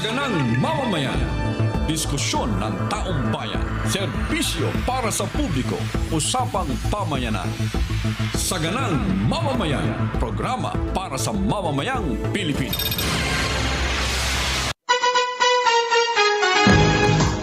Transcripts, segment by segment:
Saganang mamamayan. Diskusyon ng taong bayan. Serbisyo para sa publiko. Usapang pamayanan. Saganang mamamayan. Programa para sa mamamayang Pilipino.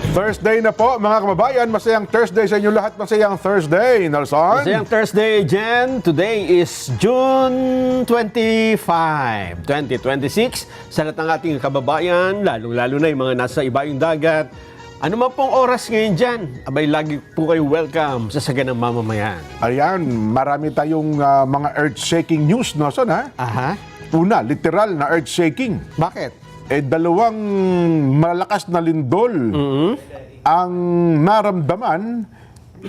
Thursday na po, mga kababayan. Masayang Thursday sa inyo lahat. Masayang Thursday, Nelson. Masayang Thursday, Jen. Today is June 25, 2026. Sa lahat ng ating kababayan, lalong-lalo na yung mga nasa ibayong dagat. Ano man pong oras ngayon dyan, abay lagi po kayo welcome sa Saganang Mamamayan. Ayan, marami tayong mga earth-shaking news, Nelson, ha? Aha. Una, literal na earth-shaking. Bakit? Dalawang malakas na lindol ang naramdaman,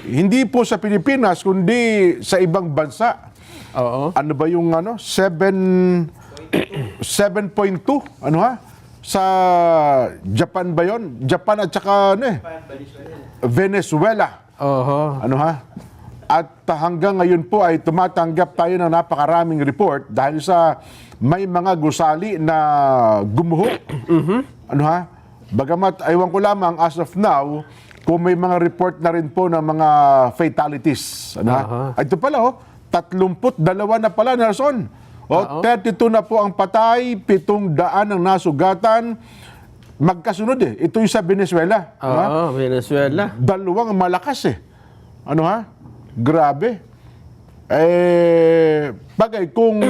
hindi po sa Pilipinas, kundi sa ibang bansa. Oo. Ano ba yung 7.2? Ano ha? Sa Japan ba yon? Japan at saka Venezuela. Oo. Ano ha? At hanggang ngayon po ay tumatanggap tayo ng napakaraming report dahil sa may mga gusali na gumuho. Ano ha? Bagamat, aywan ko lamang as of now, kung may mga report na rin po ng mga fatalities. Ano ha? Ay, ito pala, 32 na pala, Nelson. 32 na po ang patay, 700 ang nasugatan. Magkasunod Ito yung sa Venezuela. Oo, Venezuela. Dalawang malakas Ano ha? Grabe. Bagay, kung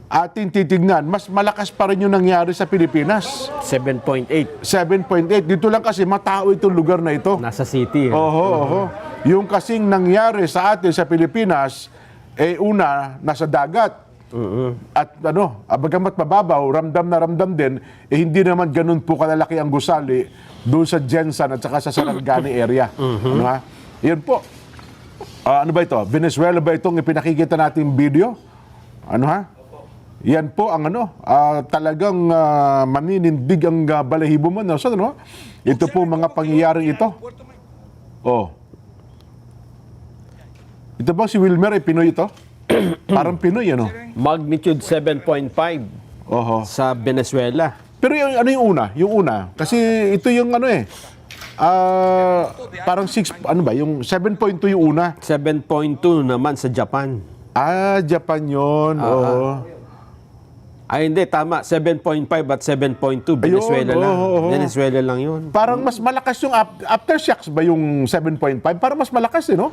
ating titignan, mas malakas pa rin yung nangyari sa Pilipinas. 7.8. 7.8. Dito lang kasi matao itong lugar na ito. Nasa city. Oho. Yung kasing nangyari sa atin sa Pilipinas, una, nasa dagat. At bagamat mababaw, ramdam na ramdam din, hindi naman ganun po kalalaki ang gusali doon sa Jensan at saka sa Sarangani area. Ano ha? Yan po. Ano ba ito? Venezuela ba itong ipinakikita nating video? Ano ha? Yan po ang talagang maninindig ang balahibo mo. So, ito po mga pangyayaring ito. Ito ba si Wilmer ay Pinoy ito? Parang Pinoy, Magnitude 7.5 sa Venezuela. Pero yung una? Yung una. Kasi ito yung parang 6, yung 7.2 yung una. 7.2 naman sa Japan. Japan yun. Ay, hindi. Tama. 7.5 at 7.2. Venezuela lang. Venezuela lang yun. Parang mas malakas yung aftershocks ba yung 7.5? Parang mas malakas no?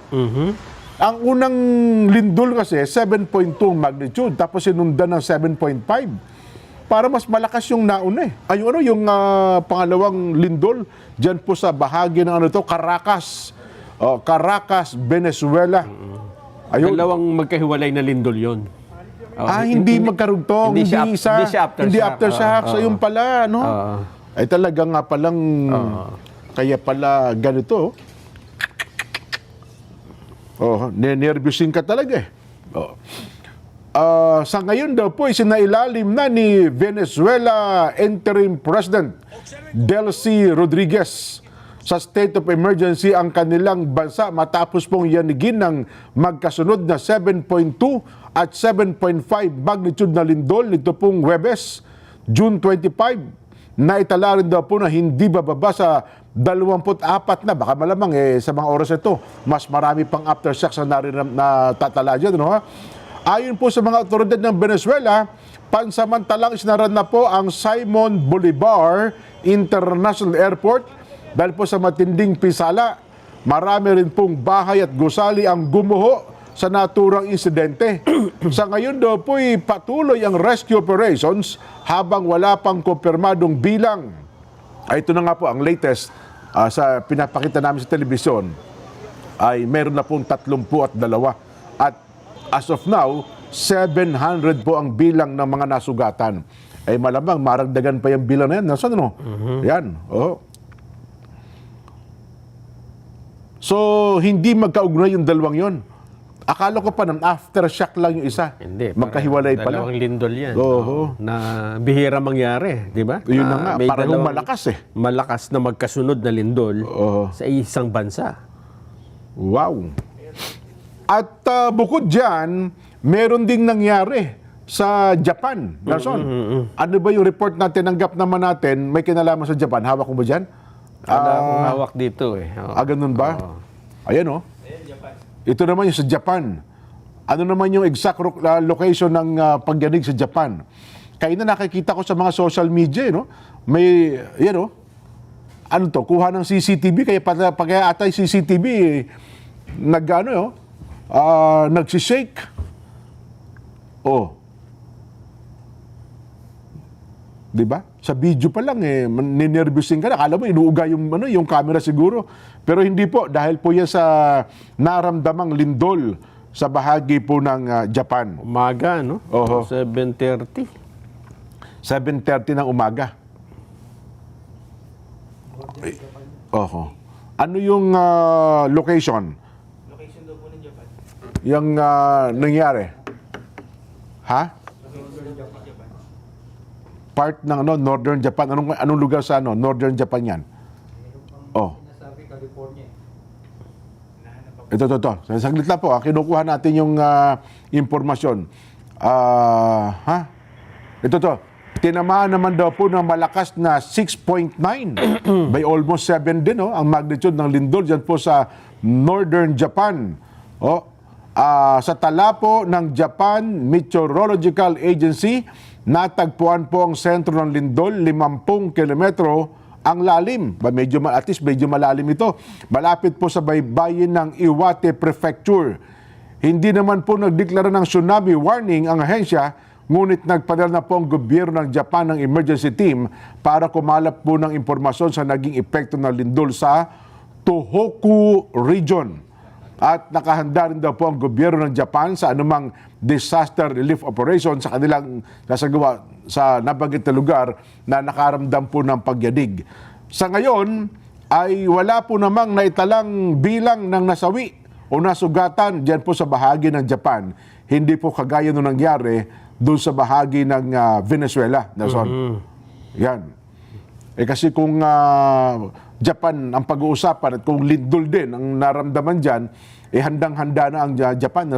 Ang unang lindol kasi, 7.2 magnitude. Tapos sinundan ng 7.5. Para mas malakas yung nauna yung pangalawang lindol, dyan po sa bahagi ng Caracas. Caracas, Venezuela. Ayun. Dalawang magkahiwalay na lindol yun. Hindi magkarugtong. Hindi siya aftershock. Ayun pala, ay talaga nga palang, kaya pala ganito. Nervyusin ka talaga sa ngayon daw po, isinailalim na ni Venezuela Interim President Delcy Rodriguez sa state of emergency ang kanilang bansa matapos pong yanigin ng magkasunod na 7.2 at 7.5 magnitude na lindol nito pong Huwebes, June 25. Naitala rin daw po na hindi bababa sa 24 na, baka malamang sa mga oras ito, mas marami pang aftershocks na natatala dyan. Ayon po sa mga otoridad ng Venezuela, pansamantalang isinaran na po ang Simon Bolivar International Airport dahil po sa matinding pisala. Marami rin pong bahay at gusali ang gumuho sa naturang insidente. Sa ngayon daw po patuloy ang rescue operations habang wala pang kumpirmadong bilang. Ito na nga po ang latest sa pinapakita namin sa telebisyon ay meron na pong 32 at as of now 700 po ang bilang ng mga nasugatan. Malamang maragdagan pa yung bilang na yan. Nasaan Yan. So hindi magkaugnay yung dalawang yon. Akala ko pa ng aftershock lang yung isa. Hindi. Magkahiwalay pala. Dalawang lindol yan. Na bihira mangyari, di ba? Yun na nga, parang malakas Malakas na magkasunod na lindol sa isang bansa. Wow. At bukod dyan, meron ding nangyari sa Japan, Nelson. Ano ba yung report na tinanggap naman natin, may kinalaman sa Japan? Hawak mo ba dyan? Wala akong hawak dito eh. Oo. Ganun ba? Ayan, oh. Ito naman yung sa Japan. Ano naman yung exact location ng pagyanig sa Japan? Kaya na nakikita ko sa mga social media, no? May, yan, oh. Ano to? Kuha ng CCTV, kaya kaya atay CCTV, nagsishake. Oh. 'Di ba? Sa video pa lang ninervyusin ka na. Akala mo inuuga yung camera siguro. Pero hindi po dahil po yan sa naramdamang lindol sa bahagi po ng Japan. Umaga, no? Oho. 7:30. 7:30 ng umaga. Oho. Ano yung location? Location daw po ng Japan. Yung nangyari? Ha? Part ng Northern Japan. Anong lugar sa Northern Japan yan? Oh. Sinasabi California. Ito. Saglit lang po. Kinukuha natin yung impormasyon. Ito. Tinamaan naman daw po ng malakas na 6.9 by almost 7 din, ang magnitude ng lindol dyan po sa Northern Japan. Sa tala po ng Japan Meteorological Agency, natagpuan po ang sentro ng lindol, 50 kilometro ang lalim. At least medyo malalim ito. Malapit po sa baybayin ng Iwate Prefecture. Hindi naman po nagdeklara ng tsunami warning ang ahensya, ngunit nagpadala na po ang gobyerno ng Japan ng emergency team para kumalap po ng impormasyon sa naging epekto ng lindol sa Tohoku Region. At nakahanda rin daw po ang gobyerno ng Japan sa anumang disaster relief operation sa kanilang nasagawa sa nabanggit na lugar na nakaramdam po ng pagyanig. Sa ngayon ay wala po namang naitalang bilang ng nasawi o nasugatan diyan po sa bahagi ng Japan. Hindi po kagaya nung nangyari doon sa bahagi ng Venezuela, Nelson. Yan. Kasi kung Japan ang pag-uusapan at kung lindol din ang naramdaman dyan, handang-handa na ang Japan. No?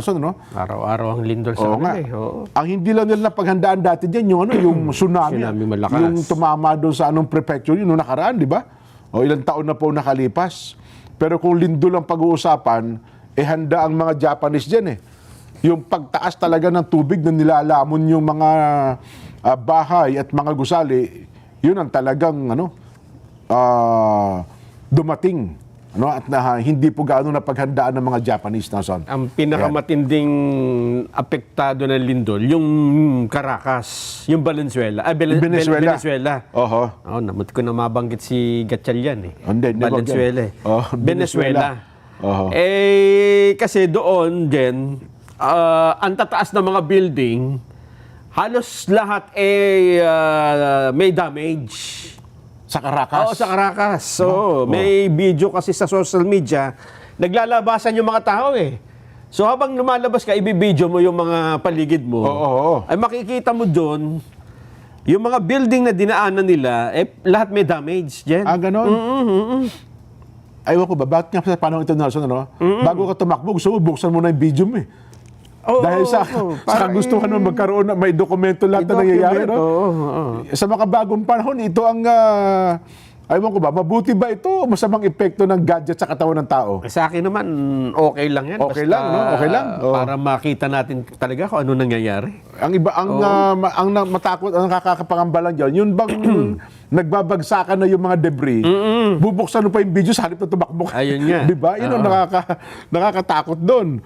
Araw-araw ang lindol sa Oo nga. kanila. Oo. Ang hindi lang nila napaghandaan dati dyan, yung tsunami. Tsunami malakas. Yung tumama doon sa prefecture, yung nakaraan, di ba? Ilang taon na po nakalipas. Pero kung lindol ang pag-uusapan, handa ang mga Japanese dyan. Yung pagtaas talaga ng tubig na nilalamon yung mga bahay at mga gusali, yun ang talagang dumating at hindi po gaano napaghandaan ng mga Japanese na son. Ang pinakamatinding apektado ng lindol, yung Caracas, yung Valenzuela. Venezuela. Oho. Namut ko na mabanggit si Gatchalian Hindi, Valenzuela. Venezuela. Oho. Kasi doon din, ang tataas ng mga building, halos lahat may damage. Sa Caracas? Oo, sa Caracas. So, may video kasi sa social media, naglalabasan yung mga tao So, habang lumalabas ka, ibibideo mo yung mga paligid mo. Oo. Ay makikita mo doon, yung mga building na dinaanan nila, lahat may damage. Jen. Ganon? Aywan ko ba, bakit nga sa panahon ito, Nelson, bago ka tumakbo, gusto mo, buksan mo na yung video mo Dahil sa kagustuhan mo magkaroon may dokumento lahat na nangyayari. Sa mga bagong panahon, ito ang, aywan ko ba, mabuti ba ito o masamang epekto ng gadget sa katawan ng tao? Sa akin naman, okay lang yan. Okay lang, no? Okay lang. Para makita natin talaga kung ano nangyayari. Ang iba, ang matakot, ang nakakapangamba lang dyan, yun bang nagbabagsakan na yung mga debris, bubuksan mo pa yung video sa halip na tumakbo ka. Ayun nga. Diba? Yun ang nakakatakot doon.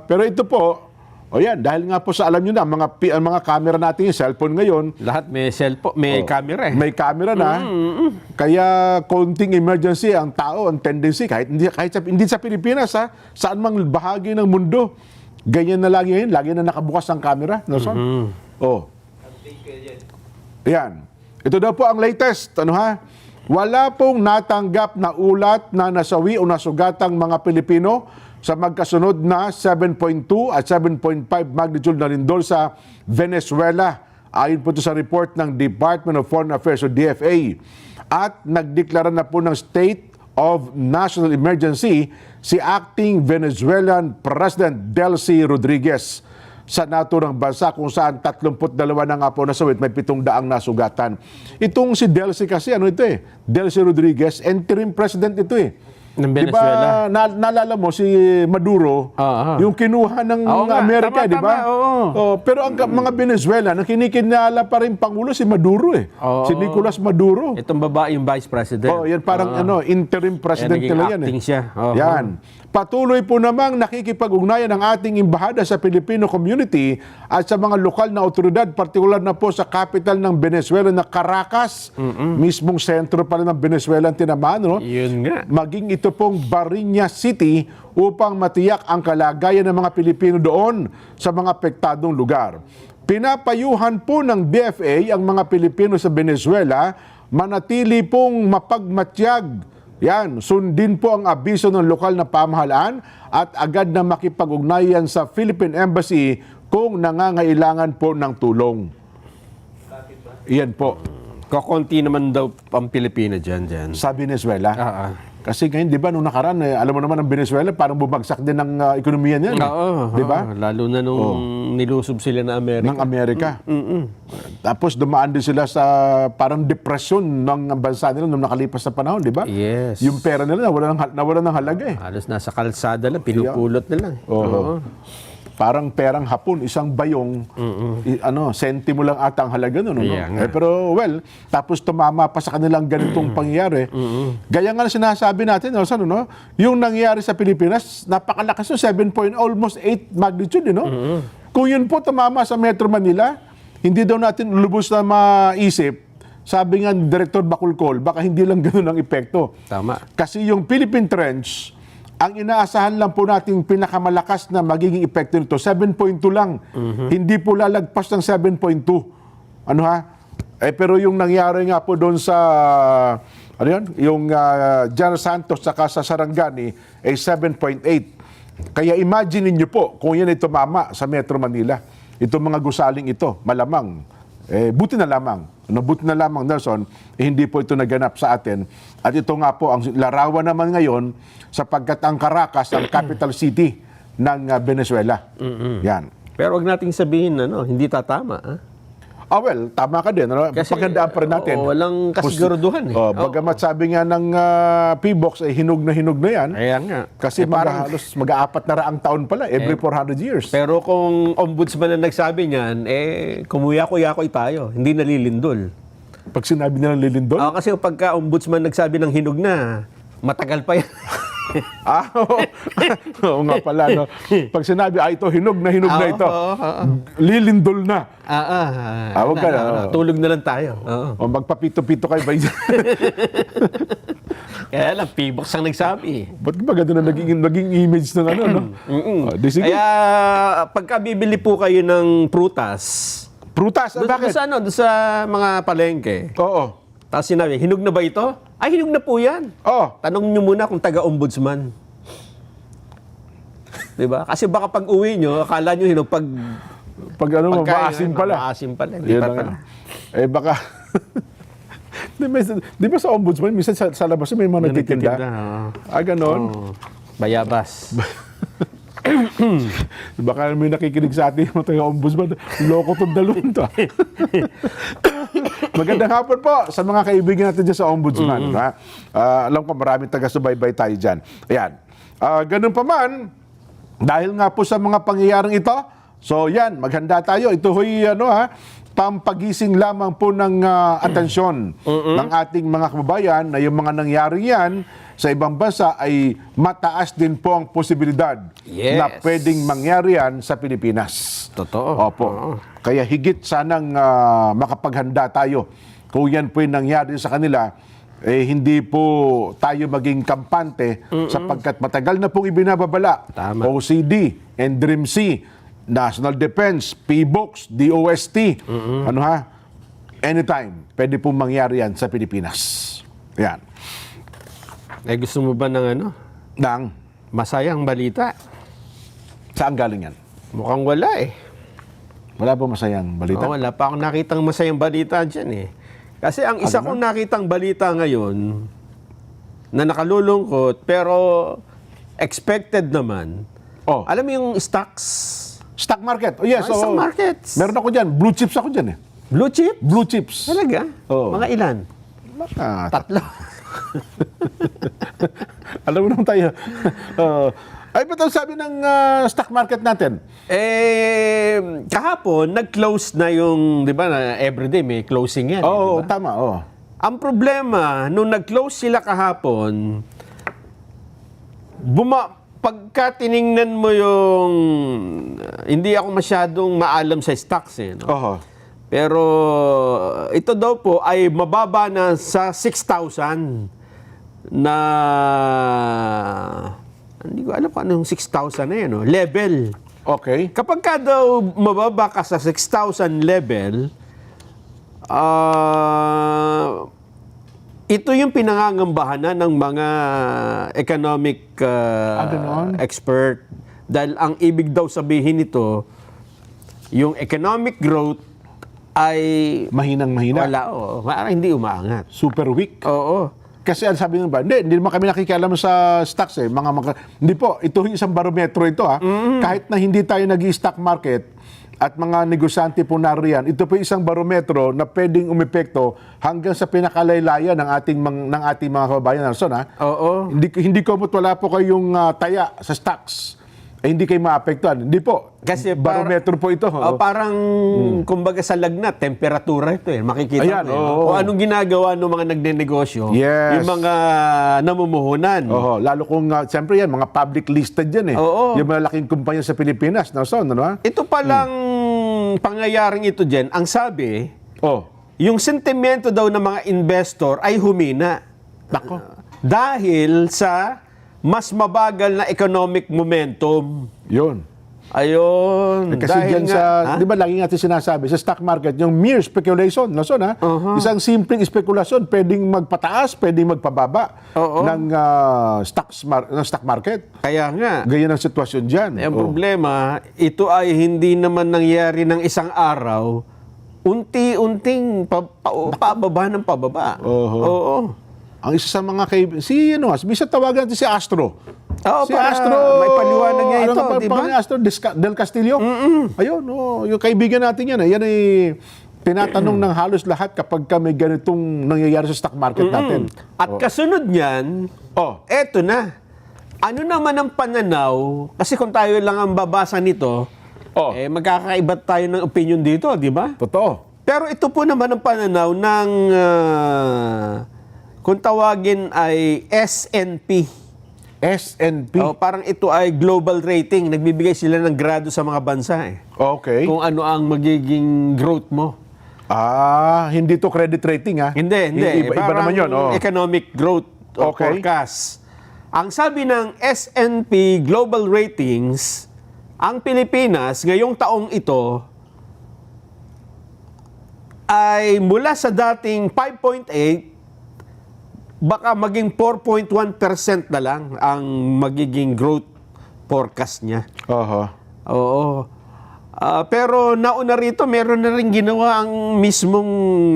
Pero ito po, dahil nga po sa alam nyo na, mga camera natin, yung cellphone ngayon, Lahat may cellphone, may camera may camera na. Kaya konting emergency ang tao, ang tendency, kahit hindi sa Pilipinas, saan mang bahagi ng mundo, ganyan na lagi ngayon, lagi na nakabukas ang camera. Nelson? Yan. Ito daw po ang latest. Wala pong natanggap na ulat na nasawi o nasugatang mga Pilipino sa magkasunod na 7.2 at 7.5 magnitude na lindol sa Venezuela. Ayon po ito sa report ng Department of Foreign Affairs o DFA. At nagdeklara na po ng State of National Emergency si Acting Venezuelan President Delcy Rodriguez. sa naturang bansa kung saan 32 na nga po nasawit, may 700 nasugatan. Itong si Delcy kasi, ano ito eh, Delcy Rodriguez, interim president ito eh. Ng Di Venezuela. ba, naalala mo si Maduro, yung kinuha ng Oo nga, Amerika, tama, di ba? tama, oo. Oh, pero ang mga Venezuela, nang kinikinala pa rin Pangulo si Maduro eh. Oo. Si Nicolas Maduro. Itong babae yung vice president. Oh, yan parang interim president naging nila yan acting siya. Oo. Yan. Patuloy po namang nakikipag-ugnayan ang ating embahada sa Filipino community at sa mga lokal na otoridad, partikular na po sa capital ng Venezuela na Caracas. Mismong sentro pa rin ng Venezuela ang tinamaan, no? Yun nga. Maging ito pong Barinas City upang matiyak ang kalagayan ng mga Pilipino doon sa mga apektadong lugar. Pinapayuhan po ng DFA ang mga Pilipino sa Venezuela manatili pong mapagmatyag. Yan, sundin po ang abiso ng lokal na pamahalaan at agad na makipag-ugnayan sa Philippine Embassy kung nangangailangan po ng tulong. Iyan po, Kakunti naman daw ang Pilipino dyan. sa Venezuela. Kasi ngayon, di ba, nung nakaraan, alam mo naman ang Venezuela, parang bumagsak din ang ekonomiya niyan. Oo. Di ba? Lalo na nung nilusob sila ng Amerika. Ng Amerika. Tapos dumaan din sila sa parang depresyon ng bansa nila nung nakalipas na panahon, di ba? Yes. Yung pera nila nawala ng halaga eh. Halos nasa kalsada lang, pinupulot na lang. Oo. Parang perang hapon, isang bayong, sentimo lang ata ang halaga nun. Yeah, nga. Pero well, tapos tumama pa sa kanilang ganitong pangyayari. Gaya nga na sinasabi natin, yung nangyari sa Pilipinas, napakalakas yun, 7 almost 8 magnitude, Kung yun po tumama sa Metro Manila, hindi daw natin lubos na maisip, sabi nga ni Director Bacolcol, baka hindi lang ganun ang epekto. Tama. Kasi yung Philippine Trench, ang inaasahan lang po nating pinakamalakas na magiging epekto nito, 7.2 lang. Hindi po lalagpas ng 7.2. Ano ha? Pero yung nangyari nga po doon sa, yung General Santos saka sa Sarangani, ay 7.8. Kaya imagine niyo po kung yan ay tumama sa Metro Manila. Itong mga gusaling ito, malamang. Buti na lamang, Nelson, hindi po ito naganap sa atin. At ito nga po, ang larawan naman ngayon, sapagkat ang Caracas, ang capital city ng Venezuela. Yan. Pero wag nating sabihin, hindi tatama. Well, tama ka din. Paghandaan pa rin natin. Walang kasiguraduhan. Bagamat sabi nga ng PBOX, hinog na yan. Ayan nga. Kasi halos mag-aapat na raang taon pala, every 400 years. Pero kung ombudsman na nagsabi niyan, kumuya-kuya-koy tayo. Hindi nalilindol. Pag sinabi nilang lilindol, Kasi pagka ombudsman nagsabi ng hinog na, matagal pa yan. Oo nga pala, Pag sinabi, ito, hinog na ito. Lilindol na. Wag ka na. Tulog na lang tayo. O magpapito-pito kayo ba yun? Kaya lang, PBOX ang nagsabi. Ba't ba gano'n na naging image ng Di sige. Kaya pagka bibili po kayo ng prutas, Prutas, doon bakit? doon sa mga palengke, Oo. tapos sinabi, hinog na ba ito? Ay, hinog na po yan. Oh, Tanong nyo muna kung taga-ombudsman. Diba? Kasi baka pag uwi nyo, akala nyo hinog pag... maasim pala. Maasim pala. Hindi Yun pa na pala. nga. Baka... Di ba sa ombudsman, minsan sa labas may mga nagtitinda? Ganon. Bayabas. Baka may nakikinig sa atin yung taga-ombudsman. Loko itong dalawang to. Magandang hapon po sa mga kaibigan natin dyan sa ombudsman. Alam ko maraming taga-subaybay tayo dyan. Ayan. Ganun pa man, dahil nga po sa mga pangyayaring ito, so yan, maghanda tayo. Ito ho'y pampagising lamang po ng atensyon ng ating mga kababayan na yung mga nangyari yan sa ibang bansa ay mataas din po ang posibilidad na pwedeng mangyari yan sa Pilipinas. Totoo. Opo. Kaya higit sanang makapaghanda tayo. Kung yan po yung nangyari sa kanila, hindi po tayo maging kampante sapagkat matagal na pong ibinababala. Tama. OCD, NDRIMC, National Defense, PBOX, DOST. Anytime, pwede pong mangyari yan sa Pilipinas. Yan. Gusto mo ba ng Nang, masayang balita? saan galing yan? Mukhang wala eh. Wala ba masayang balita? Wala pa akong nakitang masayang balita dyan eh. Kasi ang isa kong nakitang balita ngayon na nakalulungkot pero expected naman. Oh. Alam mo yung stocks Stock market. Oh, yes. Stock oo. markets. Meron ako dyan. Blue chips ako dyan eh. Blue chip? Blue chips. Talaga? Oo. Mga ilan? Tatlo. Alam mo naman tayo. Ay, ba't ang sabi ng stock market natin? Kahapon, nag-close na yung, di ba, na everyday may closing yan. Oo, di ba? tama. Oo. Ang problema, nung nag-close sila kahapon, pagka tiningnan mo yung, hindi ako masyadong maalam sa stocks eh. No? Oho. Pero ito daw po ay mababa na sa 6,000 na, hindi ko alam kung anong 6,000 na yun, no? Level. Okay. Kapag ka daw mababa ka sa 6,000 level, ito yung pinangangambahan ng mga economic ganon? expert. Dahil ang ibig daw sabihin nito, yung economic growth ay Mahinang-mahina. wala, parang hindi umaangat. Super weak. Oo. Kasi ang sabi ng ba, hindi naman kami nakikialam sa stocks eh. Hindi po, ito yung isang barometro ito ha. Kahit na hindi tayo nag-stock market at mga negosyante po nariyan, ito po yung isang barometro na pwedeng umepekto hanggang sa pinakalaylayan ng ating mga kababayan. Nelson, ha? Oo. Hindi ko wala po kayong taya sa stocks. Hindi kayo maapektuhan. Hindi po. Kasi barometro po ito. Parang, kumbaga sa lagnat, temperatura ito eh. Makikita Ayan, mo eh. oo. Kung anong ginagawa ng mga nagnenegosyo, Yes. yung mga namumuhunan. Lalo kung, siyempre yan, mga public listed yan eh. Oo. Yung malalaking kumpanya sa Pilipinas. Nelson, ano ha? Ito palang pangyayaring ito dyan, ang sabi, yung sentimento daw ng mga investor ay humina. Nako. Dahil sa mas mabagal na economic momentum. Yun. Ayun. Kasi dahil dyan nga, di ba lagi natin sinasabi, sa stock market, yung mere speculation, Nelson, ha? Isang simpleng spekulasyon, pwedeng magpataas, pwedeng magpababa ng stock market. Kaya nga, Ganyan ang sitwasyon dyan. ang problema, ito ay hindi naman nangyari ng isang araw, unti-unting pababa ng pababa. Oo. Ang isa sa mga bisa tawagan natin si Astro. Oo, Si para Astro. may paliwanag niya ito, di ba? Astro Del Castillo. Ayun, yung kaibigan natin yan. Yan ay tinatanong ng halos lahat kapag may ganitong nangyayari sa stock market natin. At kasunod niyan, eto na. Ano naman ang pananaw? Kasi kung tayo lang ang babasa nito, magkakaiba tayo ng opinion dito, di ba? Totoo. Pero ito po naman ang pananaw ng, kung tawagin ay SNP. SNP. Parang ito ay global rating. Nagbibigay sila ng grado sa mga bansa eh. Okay. Kung ano ang magiging growth mo. Hindi to credit rating ha? Hindi. Iba Parang naman yun. economic growth forecast. Ang sabi ng S&P Global Ratings, ang Pilipinas ngayong taong ito ay mula sa dating 5.8 baka maging 4.1% na lang ang magiging growth forecast niya. Oo. Pero nauna rito, meron na rin ginawa ang mismong,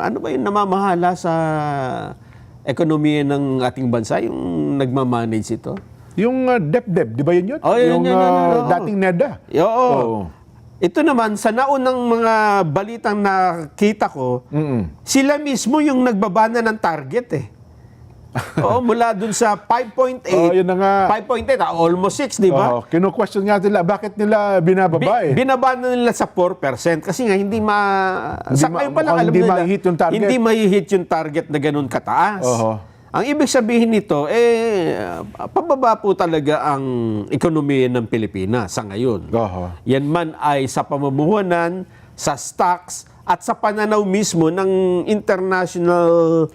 ano ba yung namamahala sa ekonomiya ng ating bansa, yung nagmamanage ito? Yung DepDep, di ba yun yun? Yun. Dating NEDA. Oo. Ito naman, sa naunang mga balitang nakita ko, sila mismo yung nagbabana ng target eh. Mula dun sa 5.8. Yun na nga. 5.8, almost 6, di ba? Kino-question nga nila, bakit nila binababa eh? Binabana nila sa 4% kasi nga hindi sa ngayon pa lang alam hindi nila, ma-hit yung target. hindi ma-hit yung target na ganun kataas. Ang ibig sabihin nito, pababa po talaga ang ekonomiya ng Pilipinas sa ngayon. Yan man ay sa pamumuhunan, sa stocks, at sa pananaw mismo ng international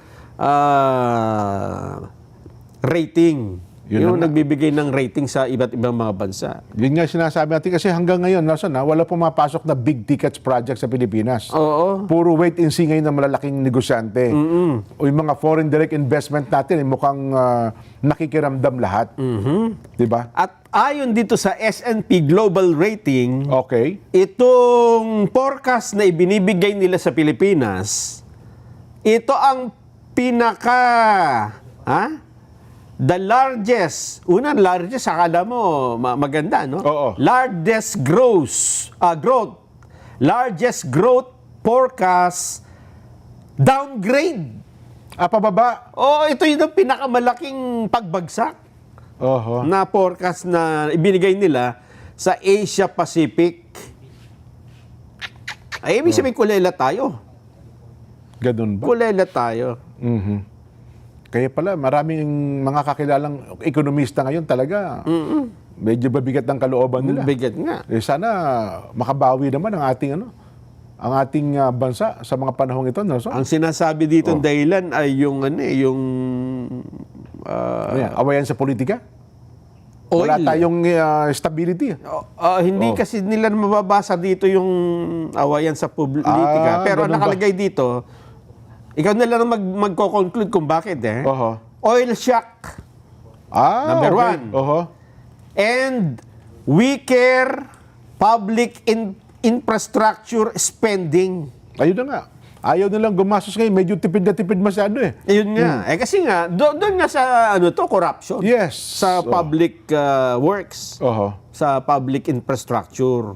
rating. Yung nagbibigay ng rating sa iba't ibang mga bansa. Yun nga sinasabi natin kasi hanggang ngayon, wala pumapasok na big tickets project sa Pilipinas. Puro wait and see ngayon ng malalaking negosyante. O yung mga foreign direct investment natin, mukhang nakikiramdam lahat. Diba? At ayon dito sa S&P Global Rating, Okay. itong forecast na ibinibigay nila sa Pilipinas, ito ang the largest, akala mo maganda, no? Oo. Largest growth forecast downgrade. Pababa. Ito yung pinakamalaking pagbagsak Oho. na forecast na ibinigay nila sa Asia Pacific. Ay, ibig sabihin, kulela tayo. Ganun ba? Kulela tayo. Mhm. Kaya pala, maraming mga kakilalang ekonomista ngayon talaga. Medyo mabigat ang kalooban nila. Bigat nga. Sana makabawi naman ang ating bansa sa mga panahong ito, no? So, Ang sinasabi dito dahilan ay yung awayan sa politika. oil. Wala tayong stability. Hindi kasi nila mababasa dito yung awayan sa politika. Pero ang ganun ba? nakalagay dito, ikaw na lang magko-conclude kung bakit Oho. Oil shock. Number okay. one. Oho. And weaker public infrastructure spending. Ayun na nga. Ayaw nilang gumastos ngayon. Medyo tipid na tipid masyado eh. Ayun nga. Kasi nga, doon nga sa corruption. Yes. Sa public works. Oho. Sa public infrastructure.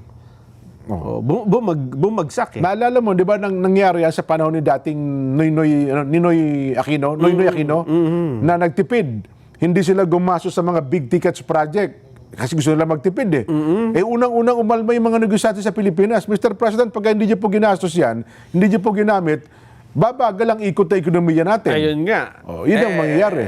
Bumagsak eh. Naalala mo, di ba, nangyari yan sa panahon ni dating Ninoy Aquino, na nagtipid. Hindi sila gumastos sa mga big tickets project. Kasi gusto nila magtipid eh. Unang-unang umalma yung mga negosyante sa Pilipinas. Mr. President, pag hindi niyo po ginastos yan, hindi niyo po ginamit, babagal ang ikot na ekonomiya natin. Ayun nga. Yun ang mangyayari.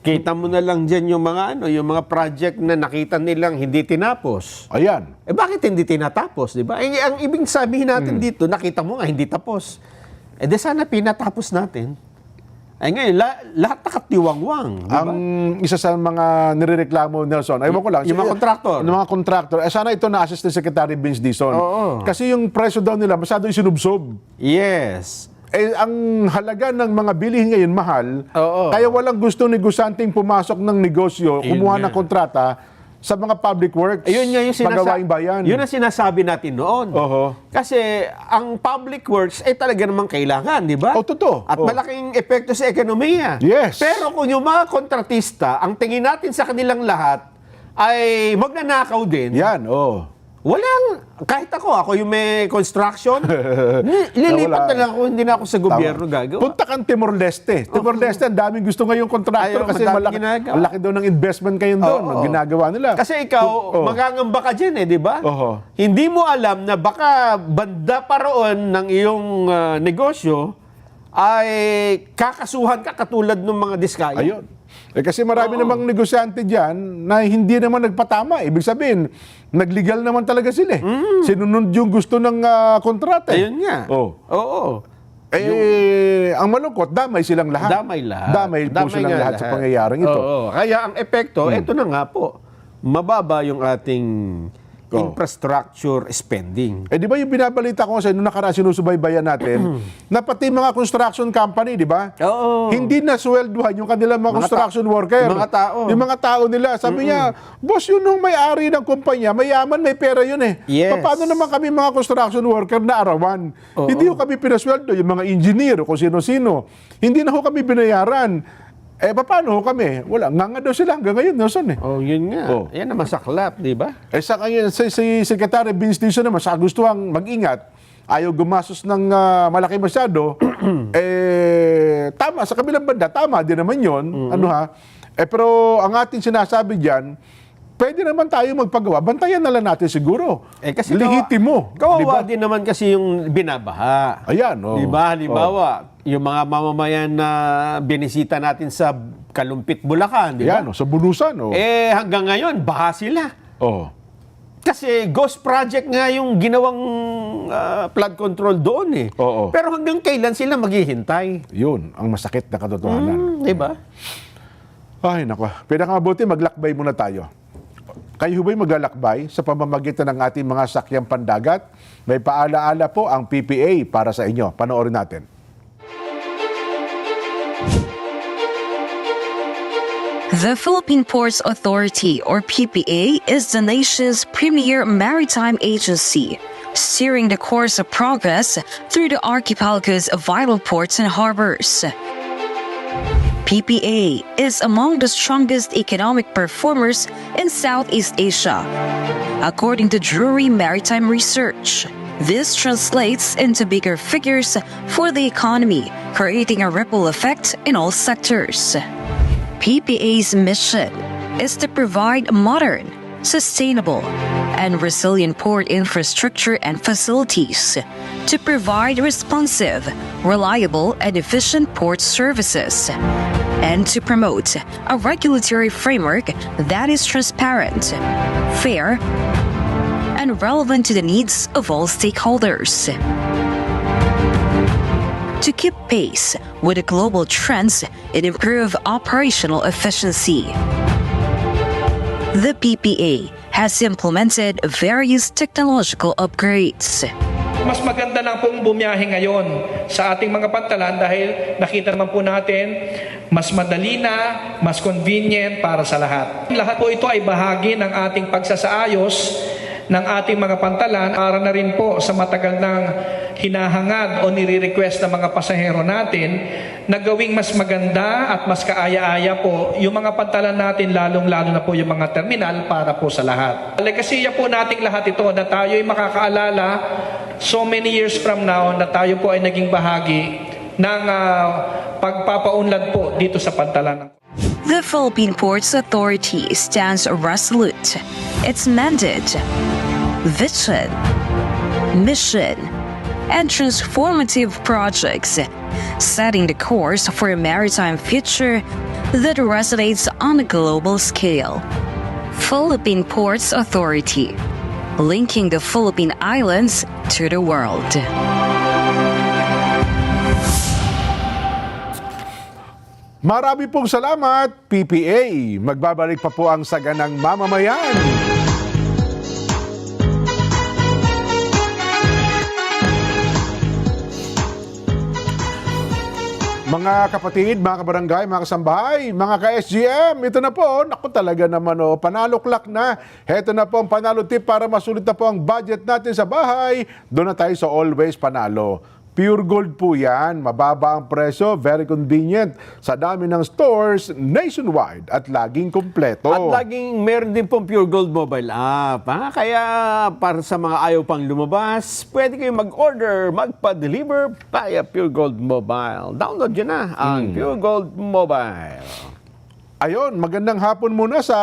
Kita mo na lang dyan yung mga project na nakita nilang hindi tinapos. Ayan. Bakit hindi tinatapos, di ba? Ang ibig sabihin natin dito, nakita mo nga hindi tapos. De sana pinatapos natin. Ngayon, lahat nakatiwangwang, di ba? Ang isa sa mga nirereklamo, Nelson, ayaw ko lang. Yung mga kontraktor. Yung mga kontraktor. Sana ito na-assist ni Secretary Vince Dizon. Oo. Kasi yung presyo daw nila, masyado isinubsob. Yes. Ang halaga ng mga bilihin ngayon mahal, Oo. kaya walang gusto negosyanting pumasok ng negosyo, kumuha ng kontrata sa mga public works, Ayun nga yung pagawaing bayan. Yun ang sinasabi natin noon. Oho. Kasi ang public works ay talaga namang kailangan, di ba? Totoo. At malaking epekto sa ekonomiya. Yes. Pero kung yung mga kontratista, ang tingin natin sa kanilang lahat ay magnanakaw din. Yan, Walang, kahit ako yung may construction, lilipat na lang ako, hindi na ako sa gobyerno gagawa. Punta kang Timor-Leste. Timor-Leste, ang daming gusto ngayong kontraktor Ayaw, kasi madaming ginagawa. malaki daw ng investment ngayon doon. Ang ginagawa nila. Kasi ikaw, magangamba ka dyan di ba? Oho. Hindi mo alam na baka banda pa roon ng iyong negosyo ay kakasuhan ka katulad ng mga diskaya. Ayun. Kasi marami namang negosyante dyan na hindi naman nagpatama. Ibig sabihin, nagligal naman talaga sila eh. Sinunod yung gusto ng kontrata. Ayun nga. Oo. Ang malungkot, damay silang lahat. Damay lahat. Damay po silang lahat sa pangyayaring ito. Oo. Kaya ang epekto, eto na nga po, mababa yung ating infrastructure spending. Di ba yung binabalita ko sa nung nakaraan sinusubaybayan natin, na pati mga construction company, di ba? Oo. Hindi na swelduhan yung kanilang mga construction worker. yung mga tao. Yung mga tao nila. Sabi niya, boss, yun yung may-ari ng kumpanya, mayaman, may pera yun eh. Yes. Paano naman kami mga construction worker na arawan? Hindi ho kami pinasweldo, yung mga engineer o kung sino-sino. Hindi na ho kami binayaran. Paano ho kami? Wala. Nga daw sila hanggang ngayon, Nelson eh. Yun nga. Yan naman saklap, di ba? Sa ngayon, si Secretary Vince Dizon naman, sa gustuhang mag-ingat, ayaw gumastos ng malaki masyado, tama, sa kabilang banda, tama din naman yun. Pero ang ating sinasabi dyan, pwede naman tayo magpagawa. Bantayan na lang natin siguro. Kasi lehitimo. Kawawa Diba? din naman kasi yung binabaha. Ayan. Di ba? Halimbawa, yung mga mamamayan na binisita natin sa Kalumpit, Bulacan, di ba? Ayan, sa Bunusan. Hanggang ngayon, baha sila. Kasi ghost project nga yung ginawang flood control doon eh. Oo. Pero hanggang kailan sila maghihintay? Yun, ang masakit na katotohanan. Di ba? Ay, nako. Pinakabuti, maglakbay muna tayo. Kayo ba'y maglalakbay sa pamamagitan ng ating mga sakyang pandagat? May paalaala po ang PPA para sa inyo. Panoorin natin. The Philippine Ports Authority, or PPA, is the nation's premier maritime agency, steering the course of progress through the archipelago's vital ports and harbors. PPA is among the strongest economic performers in Southeast Asia, according to Drury Maritime Research. This translates into bigger figures for the economy, creating a ripple effect in all sectors. PPA's mission is to provide modern, sustainable, and resilient port infrastructure and facilities to provide responsive, reliable, and efficient port services, and to promote a regulatory framework that is transparent, fair, and relevant to the needs of all stakeholders. To keep pace with the global trends and improve operational efficiency, the PPA has implemented various technological upgrades. Mas maganda lang pong bumiyahe ngayon sa ating mga pantalan dahil nakita naman po natin mas madali na, mas convenient para sa lahat. Lahat po ito ay bahagi ng ating pagsasaayos ng ating mga pantalan para na rin po sa matagal ng hinahangad o nire-request ng mga pasahero natin na gawing mas maganda at mas kaaya-aya po yung mga pantalan natin, lalong-lalo na po yung mga terminal para po sa lahat. Legasiya po nating lahat ito na tayo ay makakaalala so many years from now na tayo po ay naging bahagi ng pagpapaunlad po dito sa pantalan. The Philippine Ports Authority stands resolute. Its mandate, vision, mission, and transformative projects, setting the course for a maritime future that resonates on a global scale. Philippine Ports Authority, linking the Philippine Islands to the world. Marami pong salamat, PPA. Magbabalik pa po ang Saganang Mamamayan. Mga kapatid, mga kabarangay, mga kasambahay, mga ka-SGM, ito na po, naku talaga naman panalo-klak na. Ito na po ang panalo tip para masulit na po ang budget natin sa bahay. Doon na tayo sa Always Panalo. Pure gold po yan, mababa ang presyo, very convenient sa dami ng stores nationwide at laging kumpleto. At laging meron din pong Pure Gold mobile app. Kaya para sa mga ayaw pang lumabas, pwede kayong mag-order, magpa-deliver via Pure Gold Mobile. Download nyo na ang Pure Gold Mobile. Ayun, magandang hapon muna sa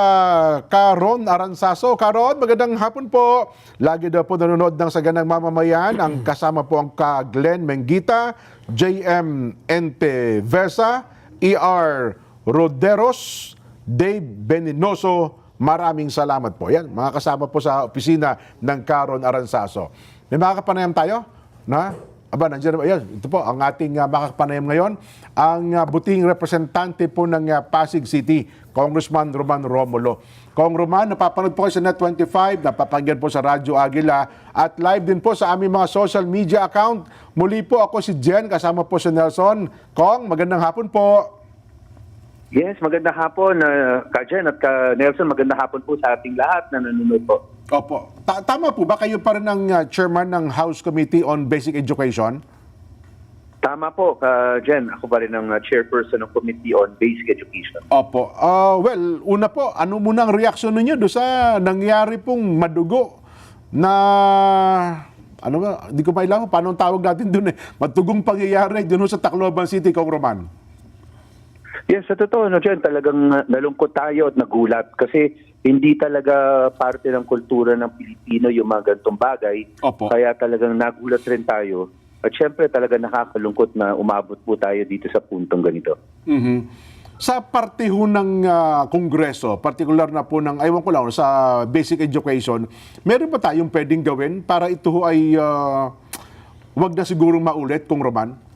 Caron Aranzaso. Caron, magandang hapon po. Lagi daw po nanonood ng Saganang Mamamayan. Ang kasama po ang ka Glenn Mengita, JM Entevesa, ER Roderos, Dave Beninoso. Maraming salamat po. Yan, mga kasama po sa opisina ng Caron Aranzaso. May makakapanayam tayo? Na? Aba, nandiyan naman. Ayan, ito po ang ating makakapanayam ngayon. Ang buting representante po ng Pasig City, Congressman Roman Romulo. Kong Roman, napapanood po kayo sa Net25, napapakinggan po sa Radyo Agila, at live din po sa aming mga social media account. Muli po ako si Jen, kasama po si Nelson. Kong, magandang hapon po. Yes, magandang hapon, Ka Jen at Ka Nelson. Magandang hapon po sa ating lahat na nanonood po. Opo. Tama po ba kayo pa rin ang chairman ng House Committee on Basic Education? Tama po, Ka Jen. Ako pa rin ang chairperson ng Committee on Basic Education. Opo. Well, una po, ano muna ang reaksyon ninyo doon sa nangyari pong madugo na, ano ba, hindi ko mailangan, paano ang tawag natin doon matugong pangyayari doon sa Tacloban City, Kong Roman? Yes, sa totoo, Jen, talagang nalungkot tayo at nagulat kasi hindi talaga parte ng kultura ng Pilipino yung mga ganitong bagay. Opo. Kaya talagang nagulat rin tayo. At syempre talaga nakakalungkot na umabot po tayo dito sa puntong ganito. Mm-hmm. Sa parte ho ng Kongreso, particular na po ng, aywan ko lang, sa basic education, meron ba tayong pwedeng gawin para ito ho ay wag na sigurong maulit, Kong Roman?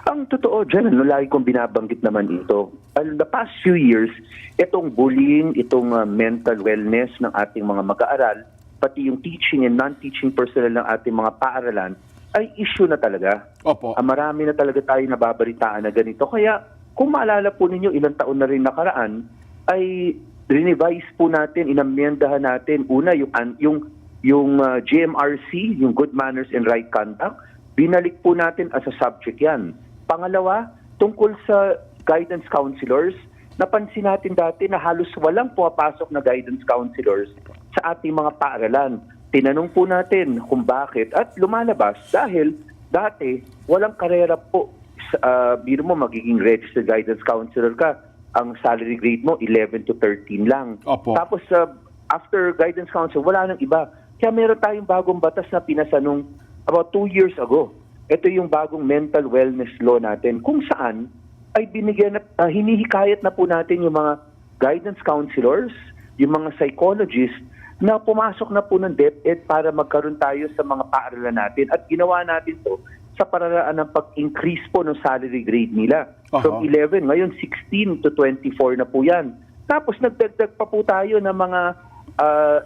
Ang totoo dyan, lagi kong binabanggit naman ito, the past few years, itong bullying, itong mental wellness ng ating mga mag-aaral, pati yung teaching and non-teaching personnel ng ating mga paaralan, ay issue na talaga. Opo. Marami na talaga tayo nababalitaan na ganito. Kaya kung maalala po ninyo, ilang taon na rin nakaraan, ay revise po natin, inamyendahan natin, una yung GMRC, yung Good Manners and Right Conduct, binalik po natin as a subject yan. Pangalawa, tungkol sa guidance counselors. Napansin natin dati na halos walang pumapasok na guidance counselors sa ating mga paaralan. Tinanong po natin kung bakit at lumalabas dahil dati walang karera po. Biro mo magiging registered guidance counselor ka, ang salary grade mo 11 to 13 lang. Opo. Tapos after guidance counselor, wala nang iba. Kaya meron tayong bagong batas na pinasa nung about 2 years ago. Ito yung bagong mental wellness law natin kung saan ay binigyan na, hinihikayat na po natin yung mga guidance counselors, yung mga psychologists na pumasok na po ng DepEd para magkaroon tayo sa mga paaralan natin. At ginawa natin to sa paraan ng pag-increase po ng salary grade nila. From 11, ngayon 16 to 24 na po yan. Tapos nagdagdag pa po tayo ng mga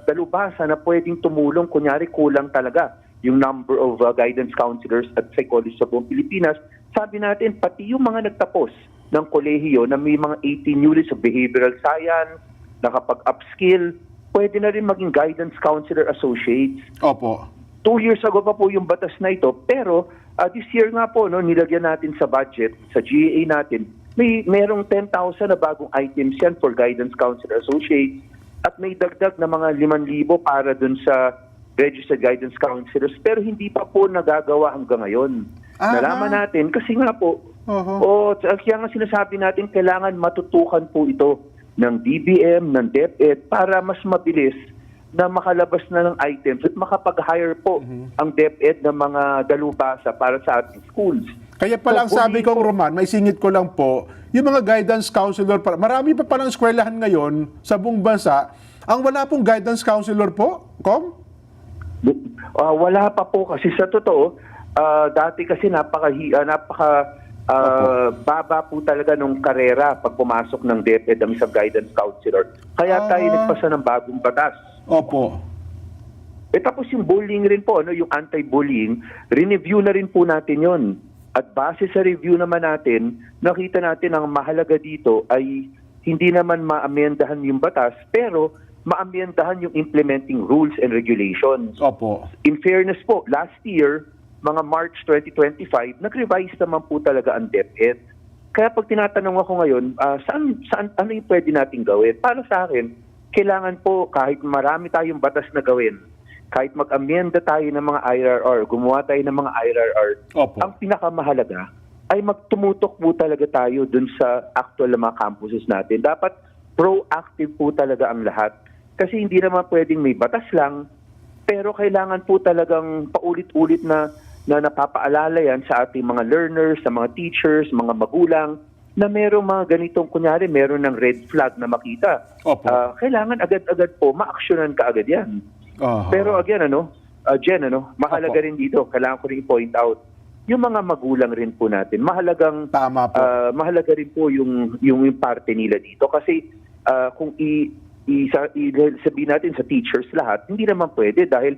dalubhasa na pwedeng tumulong, kunyari kulang talaga yung number of guidance counselors at psychologists sa buong Pilipinas. Sabi natin, pati yung mga nagtapos ng kolehiyo na may mga 18 units of behavioral science, nakapag-upskill, pwede na rin maging guidance counselor associates. Opo. 2 years ago pa po yung batas na ito, pero this year nga po, no, nilagyan natin sa budget, sa GAA natin, merong 10,000 na bagong items yan for guidance counselor associates at may dagdag na mga 5,000 para dun sa registered guidance counselors, pero hindi pa po nagagawa hanggang ngayon. Nalaman natin kasi nga po, kaya nga sinasabi natin kailangan matutukan po ito ng DBM, ng DepEd para mas mabilis na makalabas na ng items at makapag-hire po ang DepEd ng mga dalubhasa para sa ating schools. Kaya pala ang sabi kong Roman, may singit ko lang po, yung mga guidance counselor, marami pa palang eskwelahan ngayon sa buong bansa, ang wala pong guidance counselor po, Kom? Wala pa po kasi sa totoo, dati kasi baba po talaga nung karera pag pumasok ng DepEd ang isang guidance counselor. Kaya tayo nagpasa ng bagong batas. Opo. Tapos yung bullying rin po, yung anti-bullying, re-review na rin po natin yon. At base sa review naman natin, nakita natin ang mahalaga dito ay hindi naman maamyendahan yung batas, pero maamyendahan yung implementing rules and regulations. Opo. In fairness po, last year, mga March 2025, nag-revise naman po talaga ang DepEd. Kaya pag tinatanong ako ngayon, ano yung pwede natin gawin? Para sa akin, kailangan po kahit marami tayong batas na gawin, kahit mag-amyenda tayo ng mga IRR, gumawa tayo ng mga IRR, Opo. ang pinakamahalaga ay magtumutok po talaga tayo dun sa actual na mga campuses natin. Dapat proactive po talaga ang lahat. Kasi hindi naman pwedeng may batas lang, pero kailangan po talagang paulit-ulit na napapaalala yan sa ating mga learners, sa mga teachers, mga magulang, na merong mga ganitong, kunyari, meron ng red flag na makita. Opo. Kailangan agad-agad po, ma-actionan ka agad yan. Pero again, Jen, mahalaga Opo. rin dito, kailangan ko rin i-point out, yung mga magulang rin po natin, Tama po. mahalaga rin po yung parte nila dito. Kasi kung sabihin natin sa teachers lahat, hindi naman pwede dahil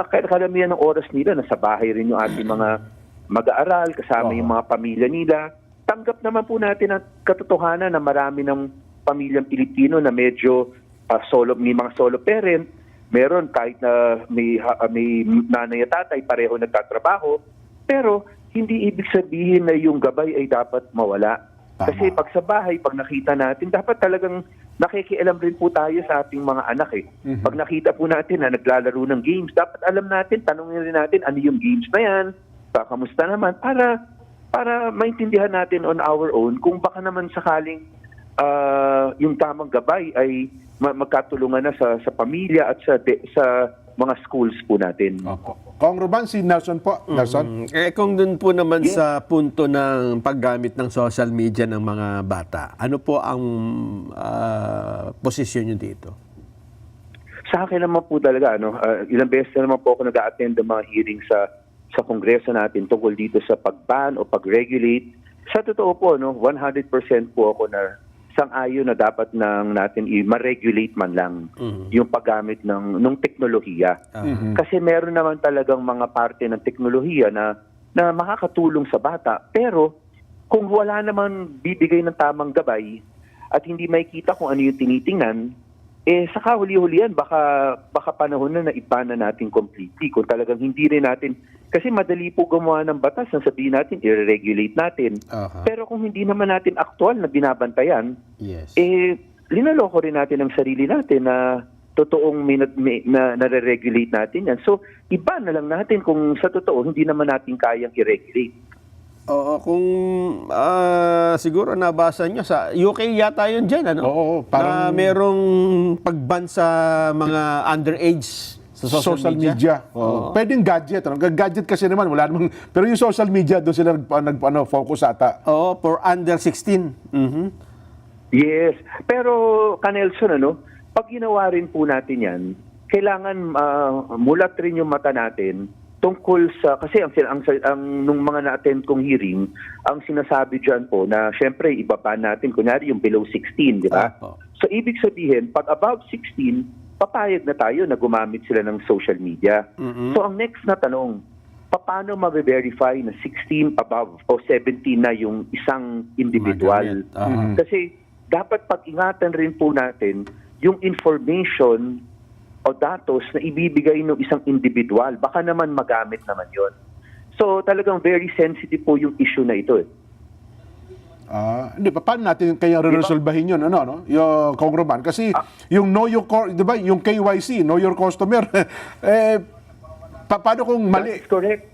karamihan ng oras nila nasa bahay rin yung ating mga mag-aaral, kasama yung mga pamilya nila. Tanggap naman po natin ang katotohanan na marami ng pamilyang Pilipino na medyo may mga solo parent, meron kahit na may nanay at tatay, pareho nagtatrabaho, pero hindi ibig sabihin na yung gabay ay dapat mawala. Tama. Kasi pag sa bahay, pag nakita natin, dapat talagang nakikialam rin po tayo sa ating mga anak eh. Pag nakita po natin na naglalaro ng games, dapat alam natin, tanungin rin natin ano yung games na yan, kamusta naman, para maintindihan natin on our own kung baka naman sakaling yung tamang gabay ay magkatulungan na sa pamilya at sa mga schools po natin. Opo. Kong Ruban, si Nelson po. Nelson? Kung dun po naman sa punto ng paggamit ng social media ng mga bata, ano po ang posisyon nyo dito? Sa akin naman po talaga, ilang beses na naman po ako nag-a-attend ng mga hearings sa Kongreso natin tungkol dito sa pag-ban o pag-regulate. Sa totoo po, 100% po ako na sang-ayon na dapat natin i-regulate man lang yung paggamit ng teknolohiya. Kasi meron naman talagang mga parte ng teknolohiya na makakatulong sa bata. Pero kung wala naman bibigay ng tamang gabay at hindi makikita kung ano yung tinitingnan, saka huli-hulihan baka panahon na iba na natin completely kung talagang hindi rin natin Kasi madali po gumawa ng batas na sabihin natin, i-regulate natin. Aha. Pero kung hindi naman natin aktual na binabantayan, Yes. linaloko rin natin ang sarili natin na totoong nare-regulate natin yan. So, iba na lang natin kung sa totoo, hindi naman natin kayang i-regulate. Oo, kung siguro nabasa nyo, sa UK yata yun dyan, ano? Oo, Na parang- merong pagban sa mga underage sa social media. Oo. Pwedeng gadget. Gadget kasi naman, wala namang... Pero yung social media, doon sila focus ata. Oo, for under 16. Mhm. Yes. Pero, Kanelson, pag ginawa rin po natin yan, kailangan mulat rin yung mata natin tungkol sa, kasi nung mga na-attend kong hearing, ang sinasabi dyan po na syempre ibaba natin, kunyari yung below 16, di ba? Opo. So, ibig sabihin, pag above 16, papayag na tayo na gumamit sila ng social media. So, ang next na tanong, paano ma-verify na 16 above o 17 na yung isang individual? Magamit. Kasi dapat pag-ingatan rin po natin yung information o datos na ibibigay ng isang individual. Baka naman magamit naman yon. So talagang very sensitive po yung issue na ito. Hindi, paano natin kaya re-resolbahin yun, yung Congressman? Kasi yung di ba, yung KYC, Know Your Customer, paano kung mali? That's correct.